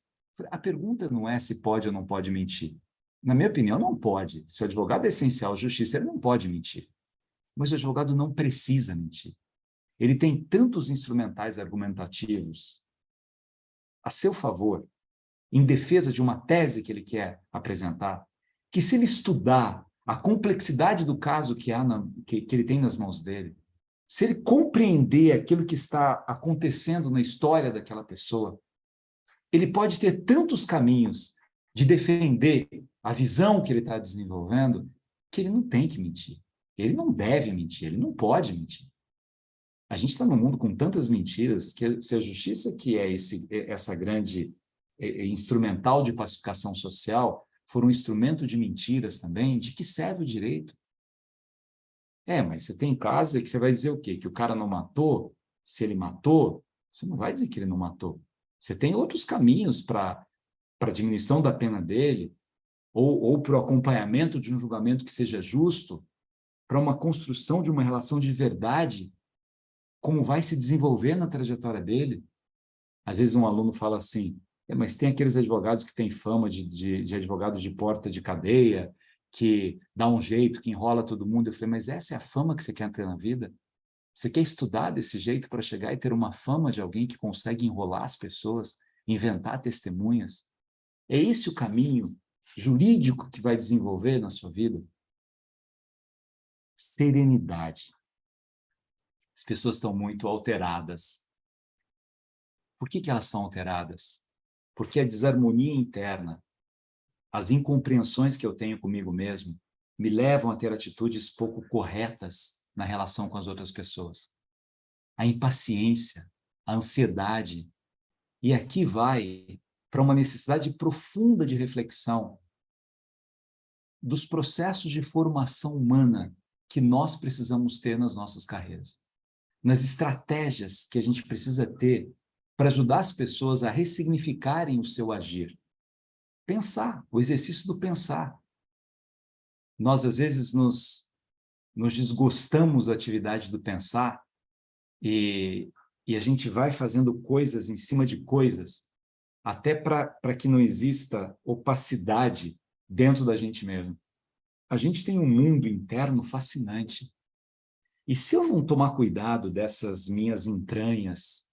A pergunta não é se pode ou não pode mentir. Na minha opinião, não pode. Se o advogado é essencial à justiça, ele não pode mentir. Mas o advogado não precisa mentir. Ele tem tantos instrumentais argumentativos a seu favor, em defesa de uma tese que ele quer apresentar, que se ele estudar a complexidade do caso que ele tem nas mãos dele, se ele compreender aquilo que está acontecendo na história daquela pessoa, ele pode ter tantos caminhos de defender a visão que ele está desenvolvendo, que ele não tem que mentir. Ele não deve mentir, ele não pode mentir. A gente está num mundo com tantas mentiras que se a justiça, que é essa grande instrumental de pacificação social, for um instrumento de mentiras também, de que serve o direito? Mas você tem casos que você vai dizer o quê? Que o cara não matou? Se ele matou, você não vai dizer que ele não matou. Você tem outros caminhos para a diminuição da pena dele, ou para o acompanhamento de um julgamento que seja justo, para uma construção de uma relação de verdade, como vai se desenvolver na trajetória dele. Às vezes um aluno fala assim, mas tem aqueles advogados que têm fama de advogado de porta de cadeia, que dá um jeito, que enrola todo mundo. Eu falei, mas essa é a fama que você quer ter na vida? Você quer estudar desse jeito para chegar e ter uma fama de alguém que consegue enrolar as pessoas, inventar testemunhas? É esse o caminho jurídico que vai desenvolver na sua vida? Serenidade. As pessoas estão muito alteradas. Por que elas são alteradas? Porque a desarmonia interna, as incompreensões que eu tenho comigo mesmo, me levam a ter atitudes pouco corretas na relação com as outras pessoas. A impaciência, a ansiedade. E aqui vai para uma necessidade profunda de reflexão dos processos de formação humana que nós precisamos ter nas nossas carreiras. Nas estratégias que a gente precisa ter para ajudar as pessoas a ressignificarem o seu agir. Pensar, o exercício do pensar. Nós, às vezes, nos desgostamos da atividade do pensar e a gente vai fazendo coisas em cima de coisas, até para que não exista opacidade dentro da gente mesmo. A gente tem um mundo interno fascinante. E se eu não tomar cuidado dessas minhas entranhas,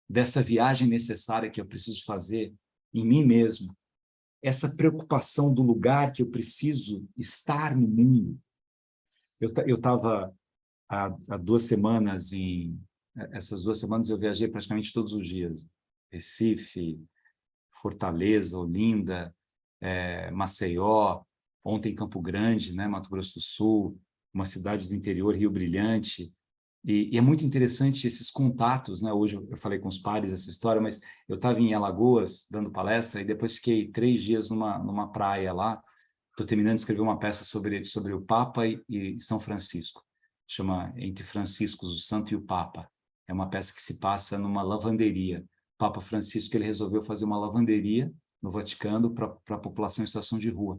dessa viagem necessária que eu preciso fazer em mim mesmo, essa preocupação do lugar que eu preciso estar no mundo. Eu estava há 2 semanas essas 2 semanas eu viajei praticamente todos os dias. Recife, Fortaleza, Olinda, Maceió, ontem em Campo Grande, né, Mato Grosso do Sul, uma cidade do interior, Rio Brilhante. E é muito interessante esses contatos, né? Hoje eu falei com os pares essa história, mas eu estava em Alagoas dando palestra e depois fiquei 3 dias numa praia lá. Estou terminando de escrever uma peça sobre o Papa e São Francisco. Chama Entre Franciscos, o Santo e o Papa. É uma peça que se passa numa lavanderia. O Papa Francisco ele resolveu fazer uma lavanderia no Vaticano para a população em situação de rua.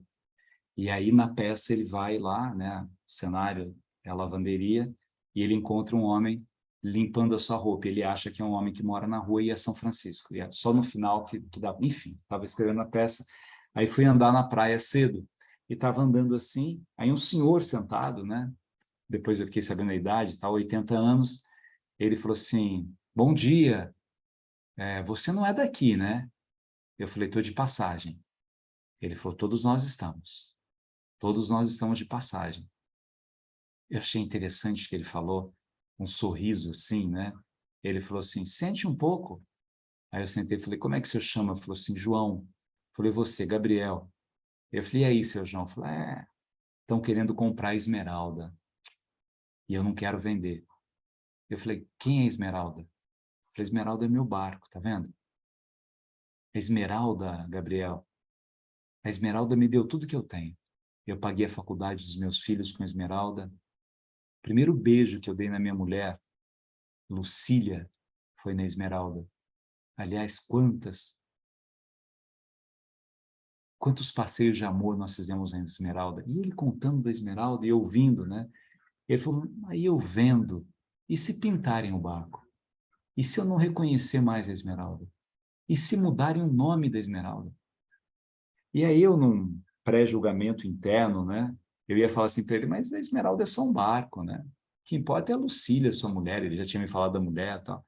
E aí na peça ele vai lá, né? O cenário é a lavanderia, e ele encontra um homem limpando a sua roupa. Ele acha que é um homem que mora na rua e é São Francisco. E é só no final que dá... Enfim, estava escrevendo a peça. Aí fui andar na praia cedo. E estava andando assim. Aí um senhor sentado, né? Depois eu fiquei sabendo a idade, tá, 80 anos. Ele falou assim, bom dia. Você não é daqui, né? Eu falei, estou de passagem. Ele falou, todos nós estamos. Todos nós estamos de passagem. Eu achei interessante que ele falou, um sorriso assim, né? Ele falou assim, sente um pouco. Aí eu sentei e falei, como é que o senhor chama? Ele falou assim, João. Eu falei, você, Gabriel. Eu falei, e aí, seu João? Eu falei, estão querendo comprar a Esmeralda. E eu não quero vender. Eu falei, quem é a Esmeralda? Eu falei, Esmeralda é meu barco, tá vendo? A Esmeralda, Gabriel, a Esmeralda me deu tudo que eu tenho. Eu paguei a faculdade dos meus filhos com a Esmeralda. O primeiro beijo que eu dei na minha mulher, Lucília, foi na Esmeralda. Aliás, quantos passeios de amor nós fizemos na Esmeralda. E ele contando da Esmeralda e eu ouvindo, né? Ele falou, aí eu vendo, e se pintarem o barco? E se eu não reconhecer mais a Esmeralda? E se mudarem o nome da Esmeralda? E aí eu, num pré-julgamento interno, né? Eu ia falar assim para ele, mas a Esmeralda é só um barco, né? O que importa é a Lucília, sua mulher. Ele já tinha me falado da mulher e tal.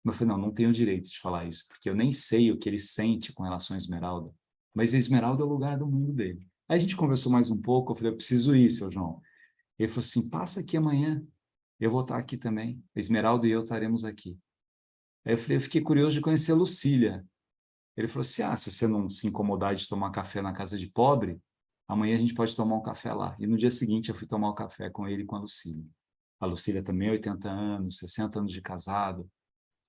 Eu falei, não tenho direito de falar isso, porque eu nem sei o que ele sente com relação a Esmeralda, mas a Esmeralda é o lugar do mundo dele. Aí a gente conversou mais um pouco, eu falei, eu preciso ir, seu João. Ele falou assim, passa aqui amanhã, eu vou estar aqui também, a Esmeralda e eu estaremos aqui. Aí eu falei, eu fiquei curioso de conhecer a Lucília. Ele falou assim, se você não se incomodar de tomar café na casa de pobre, amanhã a gente pode tomar um café lá. E no dia seguinte eu fui tomar o café com ele e com a Lucília. A Lucília também 80 anos, 60 anos de casado,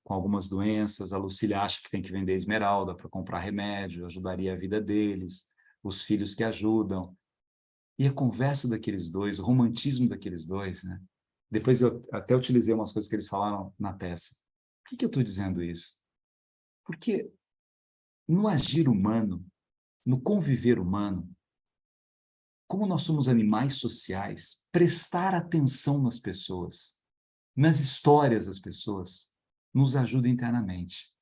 com algumas doenças. A Lucília acha que tem que vender esmeralda para comprar remédio, ajudaria a vida deles, os filhos que ajudam. E a conversa daqueles dois, o romantismo daqueles dois, né? Depois eu até utilizei umas coisas que eles falaram na peça. Por que eu estou dizendo isso? Porque no agir humano, no conviver humano, como nós somos animais sociais, prestar atenção nas pessoas, nas histórias das pessoas, nos ajuda internamente.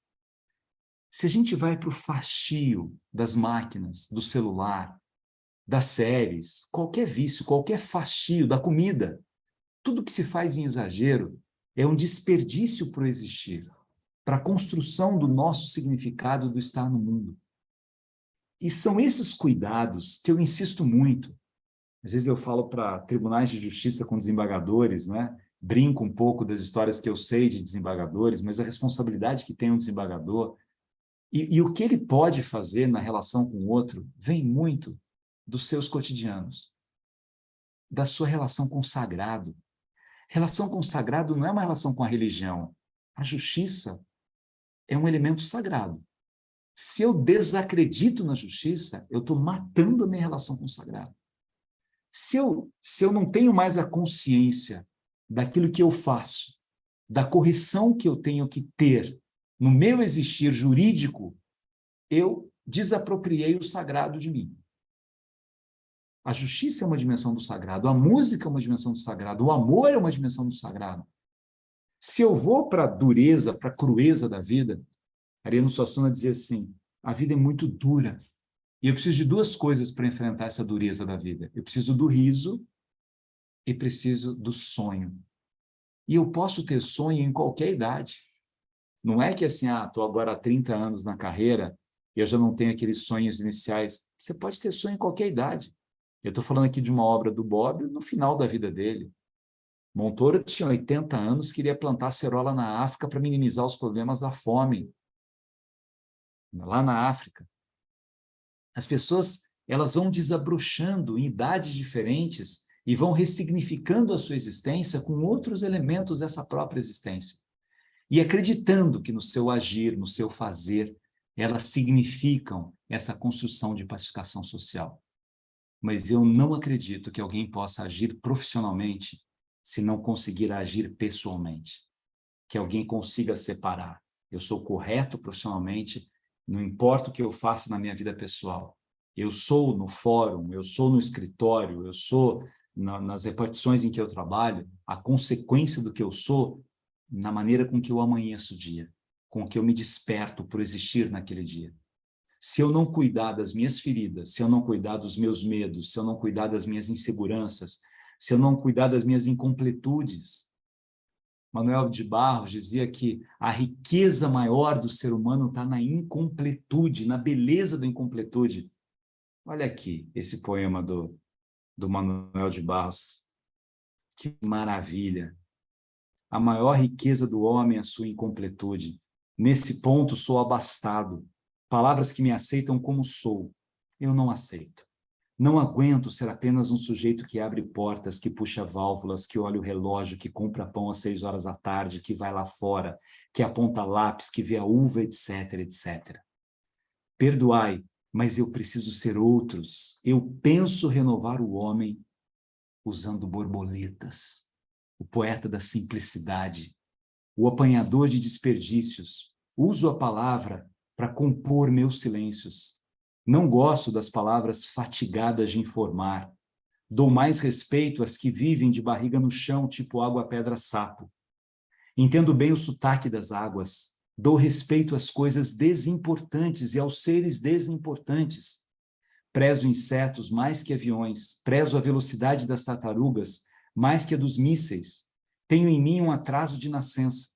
Se a gente vai para o fastio das máquinas, do celular, das séries, qualquer vício, qualquer fastio da comida, tudo que se faz em exagero é um desperdício para o existir, para a construção do nosso significado do estar no mundo. E são esses cuidados que eu insisto muito. Às vezes eu falo para tribunais de justiça com desembargadores, né? Brinco um pouco das histórias que eu sei de desembargadores, mas a responsabilidade que tem um desembargador e o que ele pode fazer na relação com o outro vem muito dos seus cotidianos, da sua relação com o sagrado. Relação com o sagrado não é uma relação com a religião. A justiça é um elemento sagrado. Se eu desacredito na justiça, eu estou matando a minha relação com o sagrado. Se eu não tenho mais a consciência daquilo que eu faço, da correção que eu tenho que ter no meu existir jurídico, eu desapropriei o sagrado de mim. A justiça é uma dimensão do sagrado, a música é uma dimensão do sagrado, o amor é uma dimensão do sagrado. Se eu vou para a dureza, para a crueza da vida, Ariano Suassuna dizia assim, a vida é muito dura, e eu preciso de duas coisas para enfrentar essa dureza da vida. Eu preciso do riso e preciso do sonho. E eu posso ter sonho em qualquer idade. Não é que assim, estou agora há 30 anos na carreira e eu já não tenho aqueles sonhos iniciais. Você pode ter sonho em qualquer idade. Eu estou falando aqui de uma obra do Bobbio no final da vida dele. Montoro tinha 80 anos, queria plantar acerola na África para minimizar os problemas da fome. Lá na África. As pessoas, elas vão desabrochando em idades diferentes e vão ressignificando a sua existência com outros elementos dessa própria existência. E acreditando que no seu agir, no seu fazer, elas significam essa construção de pacificação social. Mas eu não acredito que alguém possa agir profissionalmente se não conseguir agir pessoalmente. Que alguém consiga separar. Eu sou correto profissionalmente, não importa o que eu faça na minha vida pessoal. Eu sou no fórum, eu sou no escritório, eu sou nas repartições em que eu trabalho, a consequência do que eu sou na maneira com que eu amanheço o dia, com que eu me desperto por existir naquele dia. Se eu não cuidar das minhas feridas, se eu não cuidar dos meus medos, se eu não cuidar das minhas inseguranças, se eu não cuidar das minhas incompletudes, Manuel de Barros dizia que a riqueza maior do ser humano está na incompletude, na beleza da incompletude. Olha aqui esse poema do Manuel de Barros. Que maravilha! A maior riqueza do homem é a sua incompletude. Nesse ponto sou abastado. Palavras que me aceitam como sou. Eu não aceito. Não aguento ser apenas um sujeito que abre portas, que puxa válvulas, que olha o relógio, que compra pão às 6 horas da tarde, que vai lá fora, que aponta lápis, que vê a uva, etc, etc. Perdoai, mas eu preciso ser outros. Eu penso renovar o homem usando borboletas. O poeta da simplicidade, o apanhador de desperdícios. Uso a palavra para compor meus silêncios. Não gosto das palavras fatigadas de informar. Dou mais respeito às que vivem de barriga no chão, tipo água, pedra, sapo. Entendo bem o sotaque das águas. Dou respeito às coisas desimportantes e aos seres desimportantes. Prezo insetos mais que aviões. Prezo a velocidade das tartarugas mais que a dos mísseis. Tenho em mim um atraso de nascença.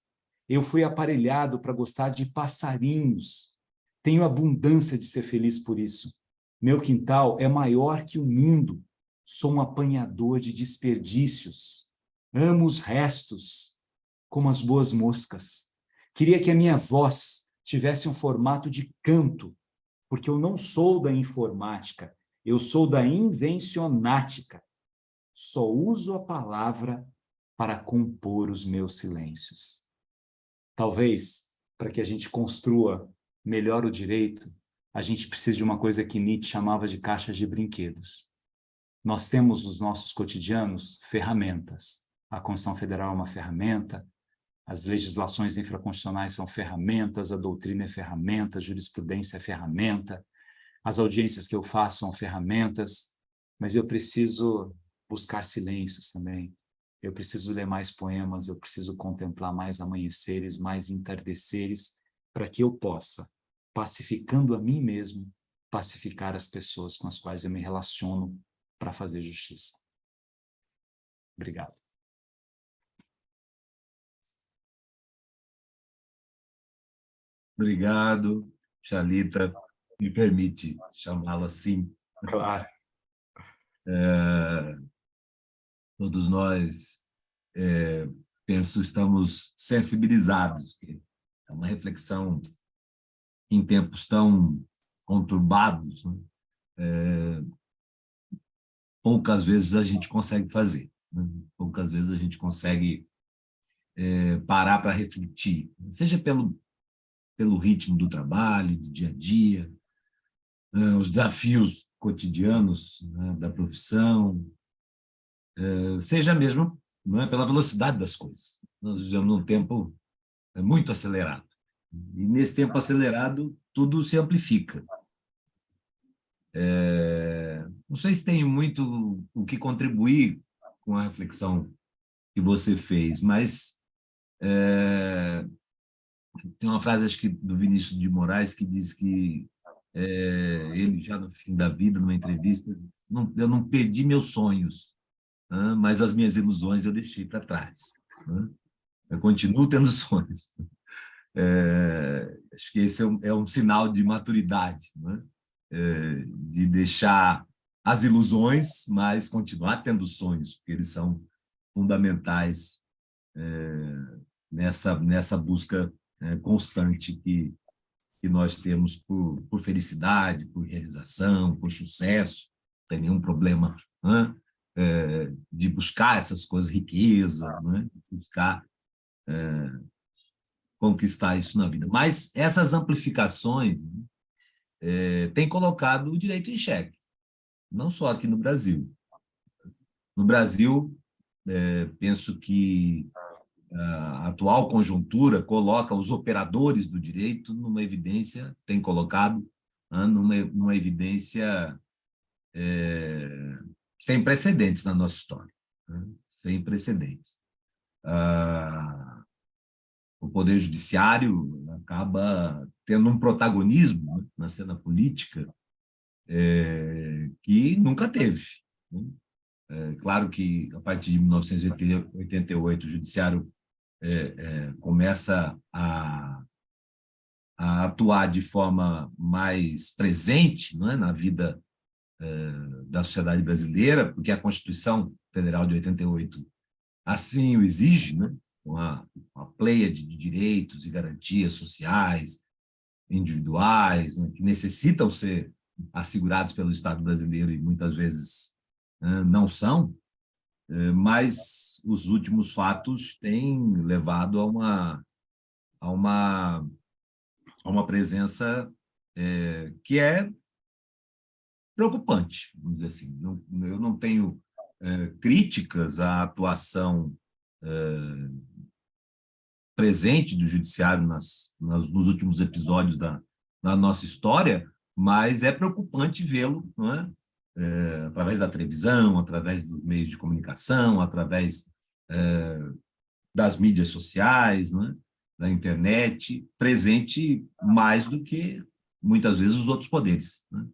Eu fui aparelhado para gostar de passarinhos. Tenho abundância de ser feliz por isso. Meu quintal é maior que o mundo. Sou um apanhador de desperdícios. Amo os restos, como as boas moscas. Queria que a minha voz tivesse um formato de canto, porque eu não sou da informática, eu sou da invencionática. Só uso a palavra para compor os meus silêncios. Talvez, para que a gente construa melhor o direito, a gente precise de uma coisa que Nietzsche chamava de caixas de brinquedos. Nós temos nos nossos cotidianos ferramentas. A Constituição Federal é uma ferramenta, as legislações infraconstitucionais são ferramentas, a doutrina é ferramenta, a jurisprudência é ferramenta, as audiências que eu faço são ferramentas, mas eu preciso buscar silêncios também. Eu preciso ler mais poemas, eu preciso contemplar mais amanheceres, mais entardeceres, para que eu possa, pacificando a mim mesmo, pacificar as pessoas com as quais eu me relaciono para fazer justiça. Obrigado. Obrigado, Xalita. Me permite chamá-la assim. Claro. Todos nós, penso, estamos sensibilizados. É uma reflexão em tempos tão conturbados, né? Poucas vezes a gente consegue fazer, né? Poucas vezes a gente consegue parar para refletir, seja pelo ritmo do trabalho, do dia a dia, os desafios cotidianos, né, da profissão, seja mesmo, não é, pela velocidade das coisas. Nós vivemos num tempo muito acelerado. E nesse tempo acelerado, tudo se amplifica. Não sei se tenho muito o que contribuir com a reflexão que você fez, mas tem uma frase, acho que do Vinícius de Moraes, que diz que ele, já no fim da vida, numa entrevista, eu não perdi meus sonhos, né, mas as minhas ilusões eu deixei para trás, né? Eu continuo tendo sonhos. Acho que esse é um sinal de maturidade, né? De deixar as ilusões, mas continuar tendo sonhos, porque eles são fundamentais nessa busca constante que nós temos por felicidade, por realização, por sucesso. Não tem nenhum problema, né, de buscar essas coisas, riqueza, né, buscar conquistar isso na vida. Mas essas amplificações têm colocado o direito em xeque, não só aqui no Brasil. No Brasil, penso que a atual conjuntura coloca os operadores do direito numa evidência, tem colocado numa evidência sem precedentes na nossa história, né? Sem precedentes. O Poder Judiciário acaba tendo um protagonismo, né, na cena política que nunca teve, né? Claro que, a partir de 1988, o Judiciário começa a atuar de forma mais presente, não é, na vida da sociedade brasileira, porque a Constituição Federal de 88 assim o exige, né, uma pleiade de direitos e garantias sociais, individuais, né, que necessitam ser assegurados pelo Estado brasileiro e muitas vezes não são, mas os últimos fatos têm levado a uma presença que é preocupante, vamos dizer assim. Eu não tenho críticas à atuação presente do Judiciário nos últimos episódios da nossa história, mas é preocupante vê-lo, não é? Através da televisão, através dos meios de comunicação, através das mídias sociais, né, da internet, presente mais do que, muitas vezes, os outros poderes, né?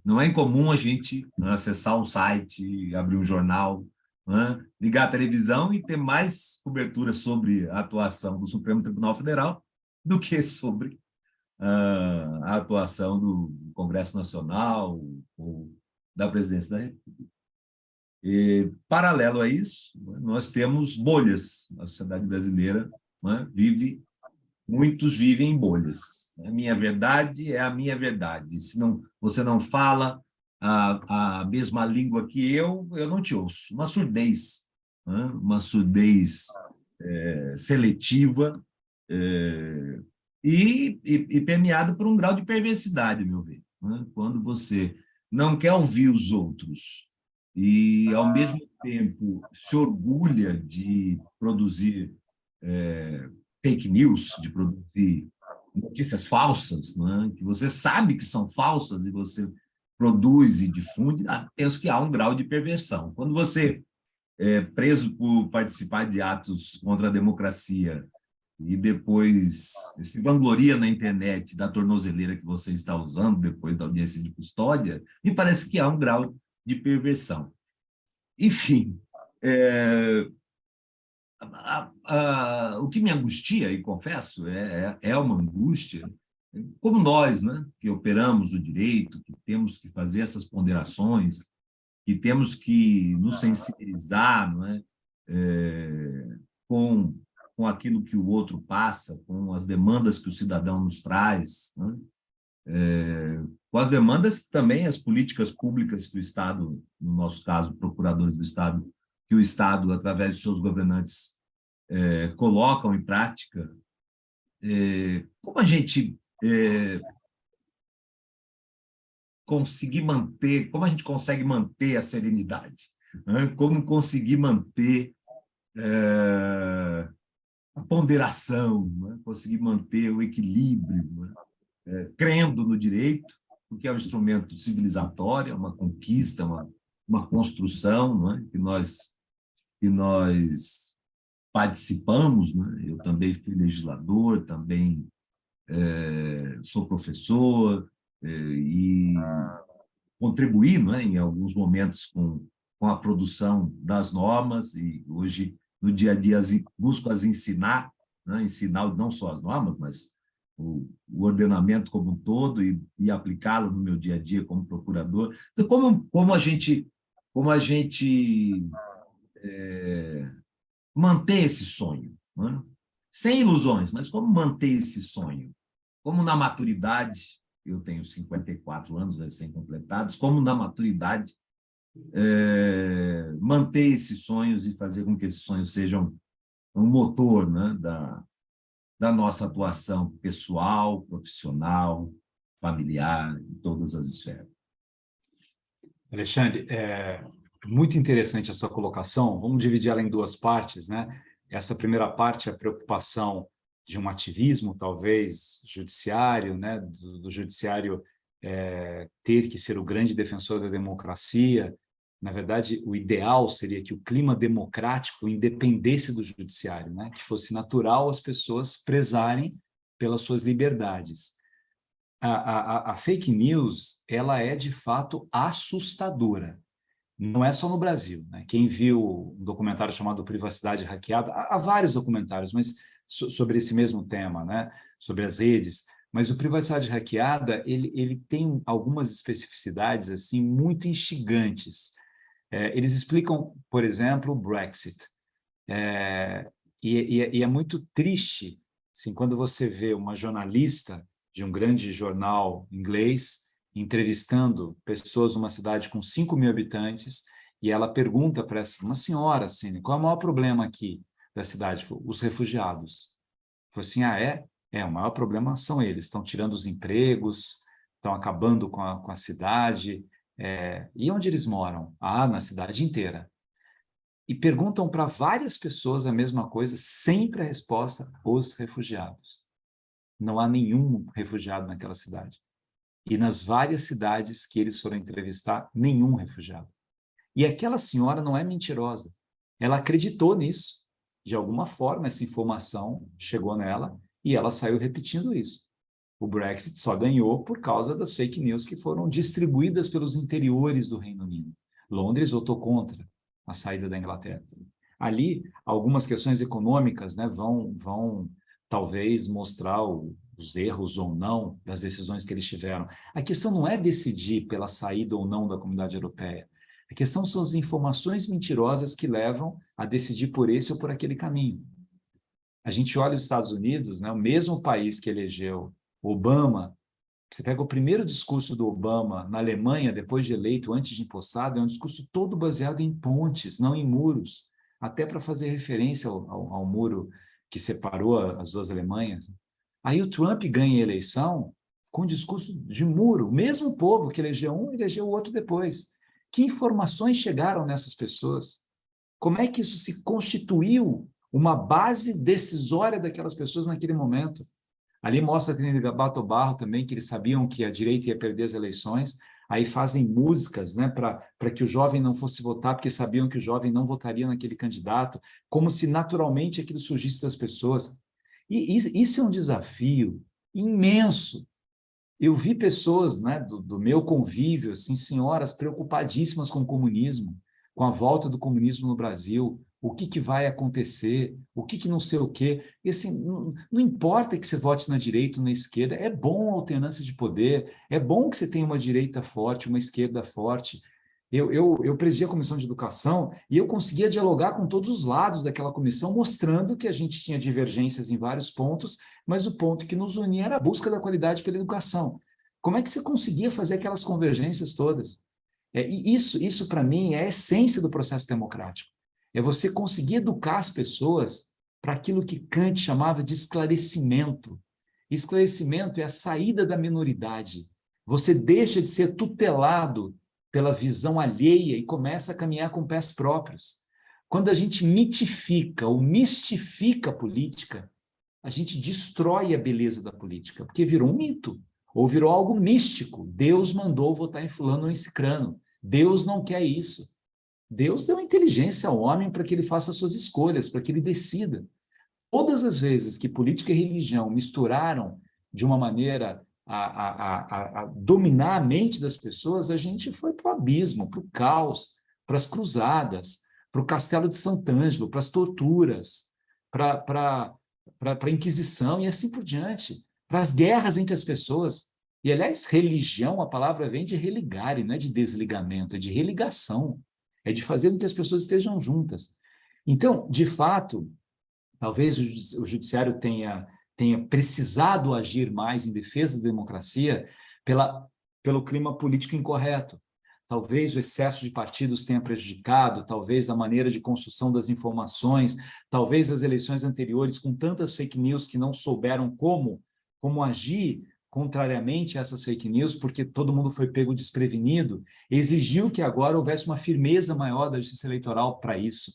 Não é incomum a gente acessar um site, abrir um jornal né, ligar a televisão e ter mais cobertura sobre a atuação do Supremo Tribunal Federal do que sobre a atuação do Congresso Nacional ou da Presidência da República. E, paralelo a isso, nós temos bolhas. A sociedade brasileira, né, muitos vivem em bolhas. A minha verdade é a minha verdade. Se não, você não fala a mesma língua que eu não te ouço. Uma surdez, né? Uma surdez seletiva e permeada por um grau de perversidade, meu ver. Né? Quando você não quer ouvir os outros e, ao mesmo tempo, se orgulha de produzir fake news, de produzir notícias falsas, né? Que você sabe que são falsas e você produz e difunde, penso que há um grau de perversão. Quando você é preso por participar de atos contra a democracia e depois se vangloria na internet da tornozeleira que você está usando depois da audiência de custódia, me parece que há um grau de perversão. Enfim, o que me angustia, e confesso, é uma angústia, como nós, né, que operamos o direito, que temos que fazer essas ponderações, que temos que nos sensibilizar, não é, com aquilo que o outro passa, com as demandas que o cidadão nos traz, né, com as demandas que também as políticas públicas que o Estado, no nosso caso, procuradores do Estado, que o Estado, através de seus governantes, colocam em prática. Como a gente como a gente consegue manter a serenidade? Né? Como conseguir manter a ponderação, né? Conseguir manter o equilíbrio, né? Crendo no direito, porque é um instrumento civilizatório, é uma conquista, uma construção, né? que nós participamos, né? Eu também fui legislador, também sou professor e contribuí, né, em alguns momentos com a produção das normas e hoje, no dia a dia, busco as ensinar, né, ensinar não só as normas, mas o ordenamento como um todo e aplicá-lo no meu dia a dia como procurador. Então, como a gente manter esse sonho, né? Sem ilusões, mas como manter esse sonho? Como na maturidade, eu tenho 54 anos recém-completados, como na maturidade manter esses sonhos e fazer com que esses sonhos sejam um motor, né, da nossa atuação pessoal, profissional, familiar, em todas as esferas. Alexandre, muito interessante a sua colocação. Vamos dividir ela em duas partes, né? Essa primeira parte é a preocupação de um ativismo, talvez, judiciário, né? Do judiciário ter que ser o grande defensor da democracia. Na verdade, o ideal seria que o clima democrático independesse do judiciário, né? Que fosse natural as pessoas prezarem pelas suas liberdades. A fake news, ela é, de fato, assustadora. Não é só no Brasil, né? Quem viu um documentário chamado Privacidade Hackeada, há vários documentários, mas sobre esse mesmo tema, né? Sobre as redes, mas o Privacidade Hackeada, ele tem algumas especificidades assim, muito instigantes. Eles explicam, por exemplo, o Brexit. E é muito triste assim, quando você vê uma jornalista de um grande jornal inglês entrevistando pessoas numa cidade com 5.000 habitantes e ela pergunta para uma senhora assim, qual é o maior problema aqui da cidade? Os refugiados. Falei assim, o maior problema são eles, estão tirando os empregos, estão acabando com a cidade. E onde eles moram? Na cidade inteira. E perguntam para várias pessoas a mesma coisa, sempre a resposta, os refugiados. Não há nenhum refugiado naquela cidade. E nas várias cidades que eles foram entrevistar, nenhum refugiado. E aquela senhora não é mentirosa. Ela acreditou nisso. De alguma forma, essa informação chegou nela e ela saiu repetindo isso. O Brexit só ganhou por causa das fake news que foram distribuídas pelos interiores do Reino Unido. Londres votou contra. a saída da Inglaterra. Ali, algumas questões econômicas, né, vão talvez mostrar os erros ou não das decisões que eles tiveram. A questão não é decidir pela saída ou não da Comunidade Europeia. A questão são as informações mentirosas que levam a decidir por esse ou por aquele caminho. A gente olha os Estados Unidos, né, o mesmo país que elegeu Obama. Você pega o primeiro discurso do Obama na Alemanha, depois de eleito, antes de empossado, é um discurso todo baseado em pontes, não em muros, até para fazer referência ao muro que separou as duas Alemanhas. Aí o Trump ganha a eleição com um discurso de muro, o mesmo povo que elegeu um, elegeu o outro depois. Que informações chegaram nessas pessoas? Como é que isso se constituiu uma base decisória daquelas pessoas naquele momento? Ali mostra a Trinidad Tobago também, que eles sabiam que a direita ia perder as eleições, aí fazem músicas, né, para que o jovem não fosse votar, porque sabiam que o jovem não votaria naquele candidato, como se naturalmente aquilo surgisse das pessoas. E isso é um desafio imenso. Eu vi pessoas, né, do meu convívio, assim, senhoras preocupadíssimas com o comunismo, com a volta do comunismo no Brasil, o que vai acontecer, o que não sei o quê. E assim, não importa que você vote na direita ou na esquerda, é bom a alternância de poder, é bom que você tenha uma direita forte, uma esquerda forte. Eu presidi a comissão de educação e eu conseguia dialogar com todos os lados daquela comissão, mostrando que a gente tinha divergências em vários pontos, mas o ponto que nos unia era a busca da qualidade pela educação. Como é que você conseguia fazer aquelas convergências todas? E isso para mim, é a essência do processo democrático. É você conseguir educar as pessoas para aquilo que Kant chamava de esclarecimento. Esclarecimento é a saída da minoridade. Você deixa de ser tutelado pela visão alheia e começa a caminhar com pés próprios. Quando a gente mitifica ou mistifica a política, a gente destrói a beleza da política, porque virou um mito, ou virou algo místico. Deus mandou votar em fulano ou em cicrano. Deus não quer isso. Deus deu inteligência ao homem para que ele faça suas escolhas, para que ele decida. Todas as vezes que política e religião misturaram de uma maneira a dominar a mente das pessoas, a gente foi para o abismo, para o caos, para as cruzadas, para o castelo de Sant'Angelo, para as torturas, para a Inquisição e assim por diante, para as guerras entre as pessoas. E, aliás, religião, a palavra vem de religare, não é de desligamento, é de religação, é de fazer com que as pessoas estejam juntas. Então, de fato, talvez o judiciário tenha precisado agir mais em defesa da democracia pelo clima político incorreto. Talvez o excesso de partidos tenha prejudicado, talvez a maneira de construção das informações, talvez as eleições anteriores, com tantas fake news que não souberam como agir contrariamente a essas fake news, porque todo mundo foi pego desprevenido, exigiu que agora houvesse uma firmeza maior da justiça eleitoral para isso.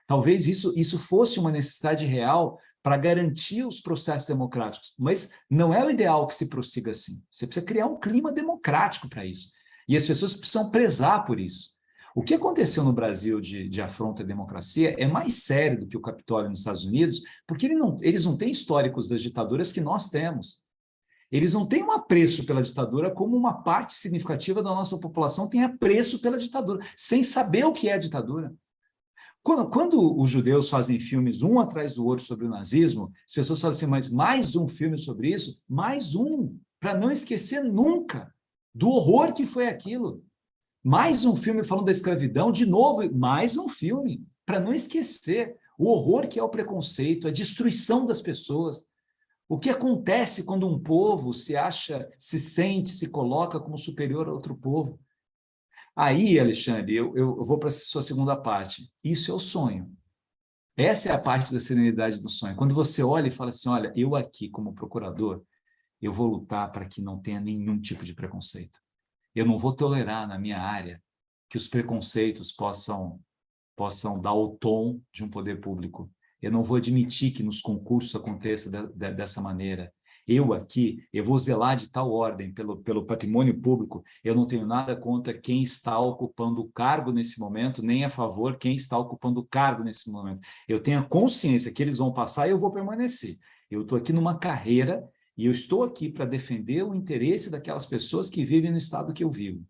Talvez isso fosse uma necessidade real para garantir os processos democráticos, mas não é o ideal que se prossiga assim. Você precisa criar um clima democrático para isso. E as pessoas precisam prezar por isso. O que aconteceu no Brasil de afronta à democracia é mais sério do que o Capitólio nos Estados Unidos, porque eles não têm históricos das ditaduras que nós temos. Eles não têm um apreço pela ditadura como uma parte significativa da nossa população tem apreço pela ditadura, sem saber o que é a ditadura. Quando os judeus fazem filmes um atrás do outro sobre o nazismo, as pessoas falam assim, mas mais um filme sobre isso? Mais um, para não esquecer nunca do horror que foi aquilo. Mais um filme falando da escravidão, de novo, mais um filme, para não esquecer o horror que é o preconceito, a destruição das pessoas. O que acontece quando um povo se acha, se sente, se coloca como superior a outro povo? Aí, Alexandre, eu vou para a sua segunda parte. Isso é o sonho. Essa é a parte da serenidade do sonho. Quando você olha e fala assim, olha, eu aqui como procurador, eu vou lutar para que não tenha nenhum tipo de preconceito. Eu não vou tolerar na minha área que os preconceitos possam dar o tom de um poder público. Eu não vou admitir que nos concursos aconteça dessa maneira. Eu vou zelar de tal ordem pelo patrimônio público, eu não tenho nada contra quem está ocupando o cargo nesse momento, nem a favor quem está ocupando o cargo nesse momento. Eu tenho a consciência que eles vão passar e eu vou permanecer. Eu estou aqui numa carreira e eu estou aqui para defender o interesse daquelas pessoas que vivem no estado que eu vivo.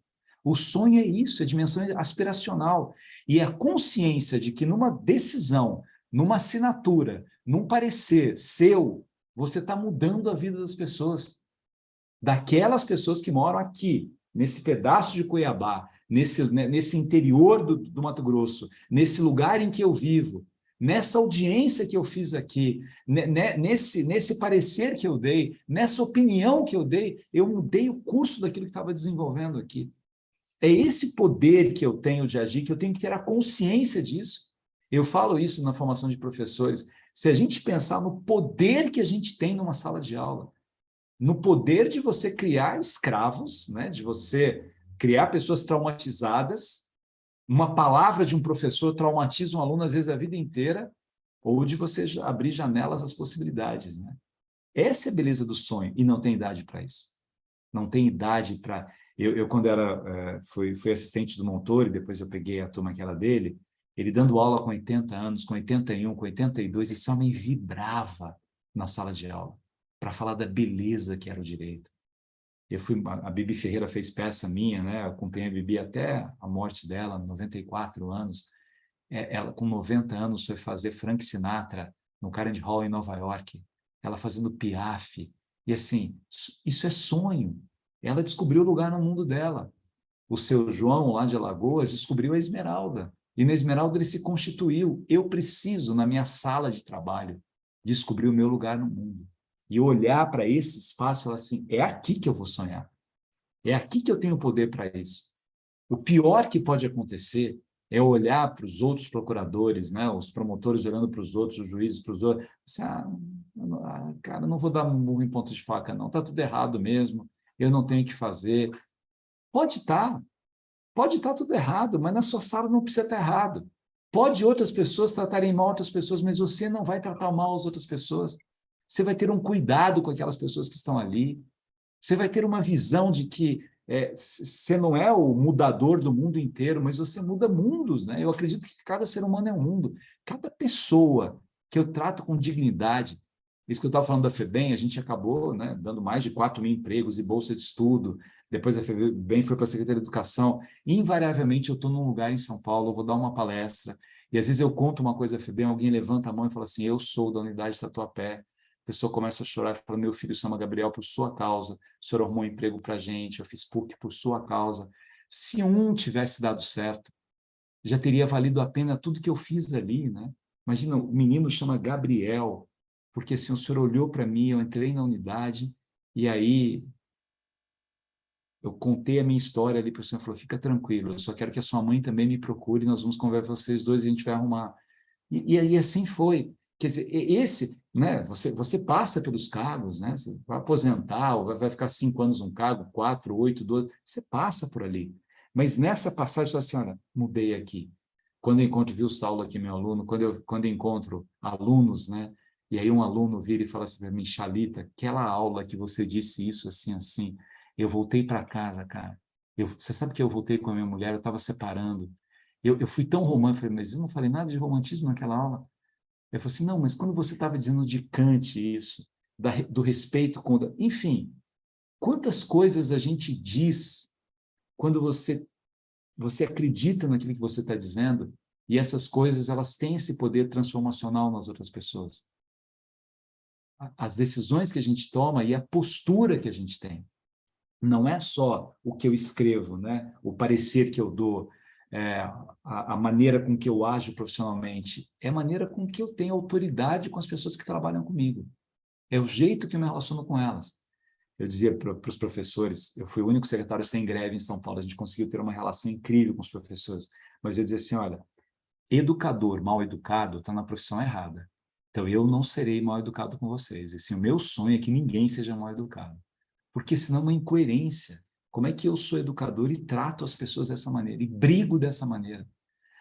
O sonho é isso, é dimensão aspiracional. E é a consciência de que numa decisão, numa assinatura, num parecer seu, você está mudando a vida das pessoas. Daquelas pessoas que moram aqui, nesse pedaço de Cuiabá, nesse interior do Mato Grosso, nesse lugar em que eu vivo, nessa audiência que eu fiz aqui, nesse parecer que eu dei, nessa opinião que eu dei, eu mudei o curso daquilo que estava desenvolvendo aqui. É esse poder que eu tenho de agir, que eu tenho que ter a consciência disso. Eu falo isso na formação de professores. Se a gente pensar no poder que a gente tem numa sala de aula, no poder de você criar escravos, né? De você criar pessoas traumatizadas, uma palavra de um professor traumatiza um aluno, às vezes, a vida inteira, ou de você abrir janelas às possibilidades, né? Essa é a beleza do sonho, e não tem idade para isso. Não tem idade para... Eu quando fui assistente do Montoro, e depois eu peguei a turma que era dele, ele dando aula com 80 anos, com 81, com 82, esse homem vibrava na sala de aula para falar da beleza que era o direito. A Bibi Ferreira fez peça minha, né? Eu acompanhei a Bibi até a morte dela, 94 anos. Ela, com 90 anos, foi fazer Frank Sinatra no Carnegie Hall em Nova York. Ela fazendo Piaf. E assim, isso é sonho. Ela descobriu o lugar no mundo dela. O seu João, lá de Alagoas, descobriu a Esmeralda. E na Esmeralda ele se constituiu. Eu preciso, na minha sala de trabalho, descobrir o meu lugar no mundo. E olhar para esse espaço e falar assim, é aqui que eu vou sonhar. É aqui que eu tenho poder para isso. O pior que pode acontecer é olhar para os outros procuradores, né? Os promotores olhando para os outros, os juízes para os outros. Cara, não vou dar murro em ponta de faca, não. Está tudo errado mesmo. Eu não tenho o que fazer. Pode estar tudo errado, mas na sua sala não precisa estar errado. Pode outras pessoas tratarem mal outras pessoas, mas você não vai tratar mal as outras pessoas. Você vai ter um cuidado com aquelas pessoas que estão ali. Você vai ter uma visão de que você não é o mudador do mundo inteiro, mas você muda mundos, né? Eu acredito que cada ser humano é um mundo. Cada pessoa que eu trato com dignidade, isso que eu estava falando da FEBEM, a gente acabou, né, dando mais de 4.000 empregos e bolsa de estudo. Depois a FEBEM foi para a Secretaria de Educação. Invariavelmente eu estou num lugar em São Paulo, eu vou dar uma palestra, e às vezes eu conto uma coisa da FEBEM, alguém levanta a mão e fala assim, eu sou da unidade Tatuapé. A pessoa começa a chorar e fala, meu filho se chama Gabriel por sua causa, o senhor arrumou um emprego para a gente, eu fiz PUC por sua causa. Se um tivesse dado certo, já teria valido a pena tudo que eu fiz ali, né? Imagina, o menino chama Gabriel, porque assim, o senhor olhou para mim, eu entrei na unidade, e aí eu contei a minha história ali para o senhor, falou, fica tranquilo, eu só quero que a sua mãe também me procure, nós vamos conversar vocês dois e a gente vai arrumar. E aí assim foi. Quer dizer, né, você passa pelos cargos, né, você vai aposentar, ou vai ficar 5 anos num cargo, 4, 8, 12, você passa por ali. Mas nessa passagem, você fala assim, olha, mudei aqui. Quando eu encontro, viu o Saulo aqui, meu aluno, quando eu encontro alunos, né, e aí um aluno vira e fala assim para mim, Xalita, aquela aula que você disse isso, assim, assim, eu voltei para casa, cara. Você sabe que eu voltei com a minha mulher, eu estava separando. Eu fui tão romântico, falei, mas eu não falei nada de romantismo naquela aula. Eu falei assim, não, mas quando você estava dizendo de Kant isso, do respeito contra... Enfim, quantas coisas a gente diz quando você acredita naquilo que você está dizendo, e essas coisas, elas têm esse poder transformacional nas outras pessoas. As decisões que a gente toma e a postura que a gente tem. Não é só o que eu escrevo, né? O parecer que eu dou, a maneira com que eu ajo profissionalmente, é a maneira com que eu tenho autoridade com as pessoas que trabalham comigo. É o jeito que eu me relaciono com elas. Eu dizia para os professores, eu fui o único secretário sem greve em São Paulo, a gente conseguiu ter uma relação incrível com os professores, mas eu dizia assim, olha, educador mal educado está na profissão errada. Então eu não serei mal educado com vocês. E, assim, o meu sonho é que ninguém seja mal educado. Porque senão é uma incoerência. Como é que eu sou educador e trato as pessoas dessa maneira, e brigo dessa maneira?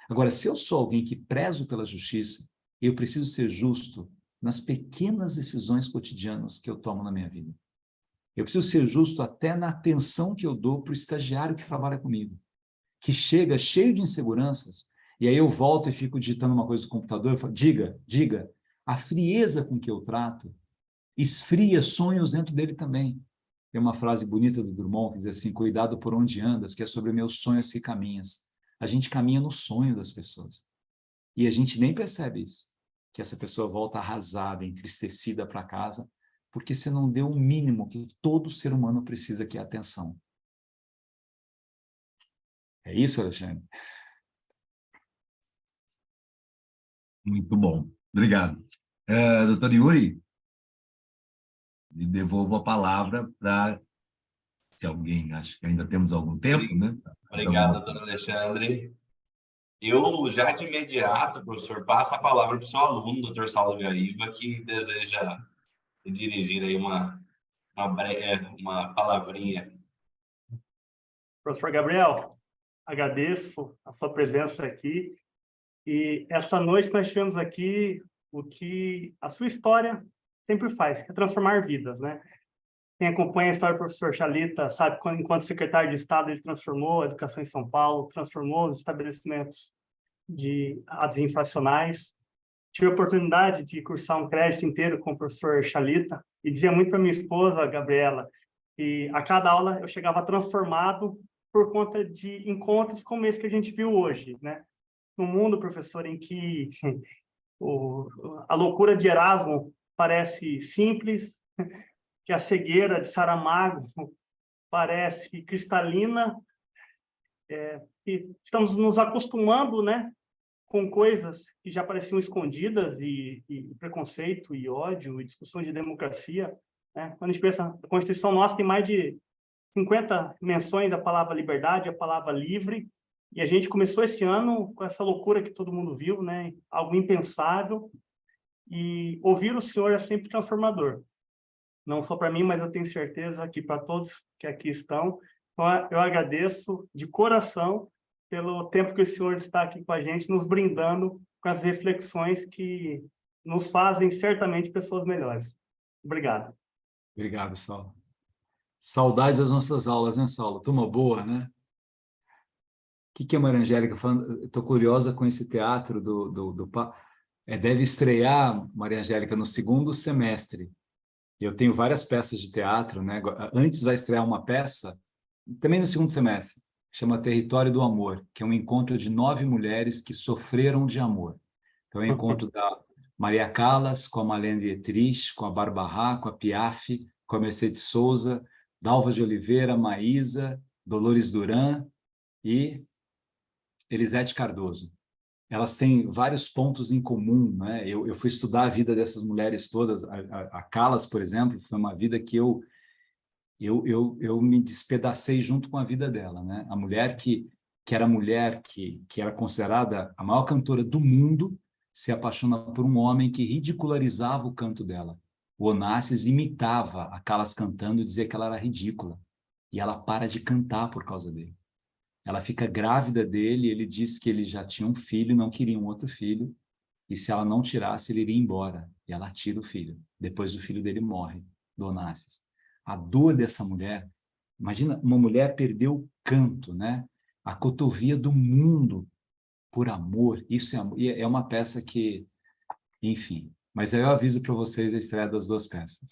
Agora, se eu sou alguém que prezo pela justiça, eu preciso ser justo nas pequenas decisões cotidianas que eu tomo na minha vida. Eu preciso ser justo até na atenção que eu dou para o estagiário que trabalha comigo, que chega cheio de inseguranças, e aí eu volto e fico digitando uma coisa no computador, eu falo, diga, a frieza com que eu trato esfria sonhos dentro dele também. Tem uma frase bonita do Drummond que diz assim: cuidado por onde andas, que é sobre meus sonhos que caminhas. A gente caminha no sonho das pessoas. E a gente nem percebe isso, que essa pessoa volta arrasada, entristecida para casa, porque você não deu o mínimo que todo ser humano precisa, que é atenção. É isso, Alexandre? Muito bom. Obrigado. Doutor Yuri, me devolvo a palavra para, se alguém, acho que ainda temos algum tempo, né? Obrigado, doutor Alexandre. Eu, já de imediato, professor, passo a palavra para o seu aluno, doutor Saulo Gaiva, que deseja dirigir aí uma palavrinha. Professor Gabriel, agradeço a sua presença aqui. E essa noite nós tivemos aqui o que a sua história sempre faz, que é transformar vidas, né? Quem acompanha a história do professor Chalita sabe que, enquanto secretário de Estado, ele transformou a educação em São Paulo, transformou os estabelecimentos as infracionais. Tive a oportunidade de cursar um crédito inteiro com o professor Chalita e dizia muito para minha esposa, Gabriela, que a cada aula eu chegava transformado por conta de encontros como esse que a gente viu hoje, né? No mundo, professor, em que a loucura de Erasmo parece simples, que a cegueira de Saramago parece cristalina, e estamos nos acostumando, né, com coisas que já pareciam escondidas, e preconceito, e ódio, e discussões de democracia, né? Quando a gente pensa, a Constituição nossa tem mais de 50 menções à palavra liberdade, à palavra livre, e a gente começou esse ano com essa loucura que todo mundo viu, né? Algo impensável, e ouvir o senhor é sempre transformador. Não só para mim, mas eu tenho certeza que para todos que aqui estão. Então, eu agradeço de coração pelo tempo que o senhor está aqui com a gente, nos brindando com as reflexões que nos fazem certamente pessoas melhores. Obrigado. Obrigado, Saulo. Saudades das nossas aulas, né, Saulo? Turma boa, né? O que é Maria Angélica falando? Estou curiosa com esse teatro deve estrear, Maria Angélica, no segundo semestre. Eu tenho várias peças de teatro, né? Antes vai estrear uma peça, também no segundo semestre, chama Território do Amor, que é um encontro de 9 mulheres que sofreram de amor. Então, é o encontro da Maria Callas com a Marlene Dietrich, com a Barbara, com a Piaf, com a Mercedes Souza, Dalva de Oliveira, Maísa, Dolores Duran e Elisete Cardoso. Elas têm vários pontos em comum, né? Eu fui estudar a vida dessas mulheres todas. A Callas, por exemplo, foi uma vida que eu me despedacei junto com a vida dela, né? A mulher que era mulher, que era considerada a maior cantora do mundo, se apaixona por um homem que ridicularizava o canto dela. O Onassis imitava a Callas cantando e dizia que ela era ridícula. E ela para de cantar por causa dele. Ela fica grávida dele, ele disse que ele já tinha um filho e não queria um outro filho, e se ela não tirasse, ele iria embora. E ela tira o filho. Depois o filho dele morre, do Onassis. A dor dessa mulher, imagina, uma mulher perdeu o canto, né? A cotovia do mundo por amor. Isso é amor. E é uma peça que, enfim. Mas aí eu aviso para vocês a estreia das 2 peças.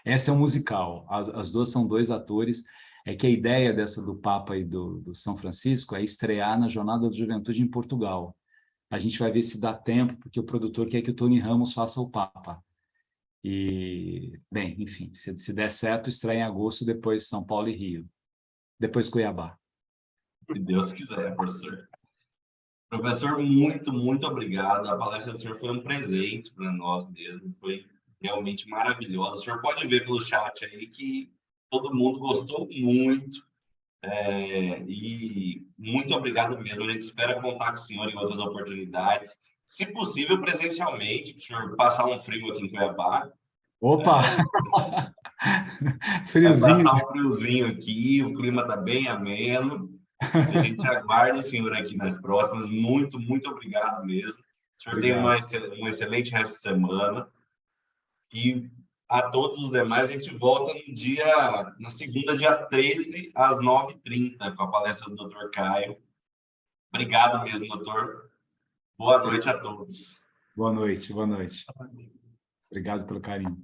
Essa é um musical. As 2 são 2 atores. É que a ideia dessa do Papa e do São Francisco é estrear na Jornada da Juventude em Portugal. A gente vai ver se dá tempo, porque o produtor quer que o Tony Ramos faça o Papa. E, bem, enfim, se der certo, estreia em agosto, depois São Paulo e Rio. Depois Cuiabá. Se Deus quiser, professor. Professor, muito, muito obrigado. A palestra do senhor foi um presente para nós mesmo. Foi realmente maravilhosa. O senhor pode ver pelo chat aí que todo mundo gostou muito. E muito obrigado mesmo. A gente espera contar com o senhor em outras oportunidades. Se possível, presencialmente, para o senhor passar um frio aqui em Cuiabá. Opa! Vai Friozinho. passar um friozinho aqui, o clima está bem ameno. A gente aguarda o senhor aqui nas próximas. Muito, muito obrigado mesmo. O senhor Obrigado. tem um excelente resto de semana. E a todos os demais, a gente volta na segunda, dia 13, às 9h30, com a palestra do Dr. Caio. Obrigado mesmo, doutor. Boa noite a todos. Boa noite, boa noite. Obrigado pelo carinho.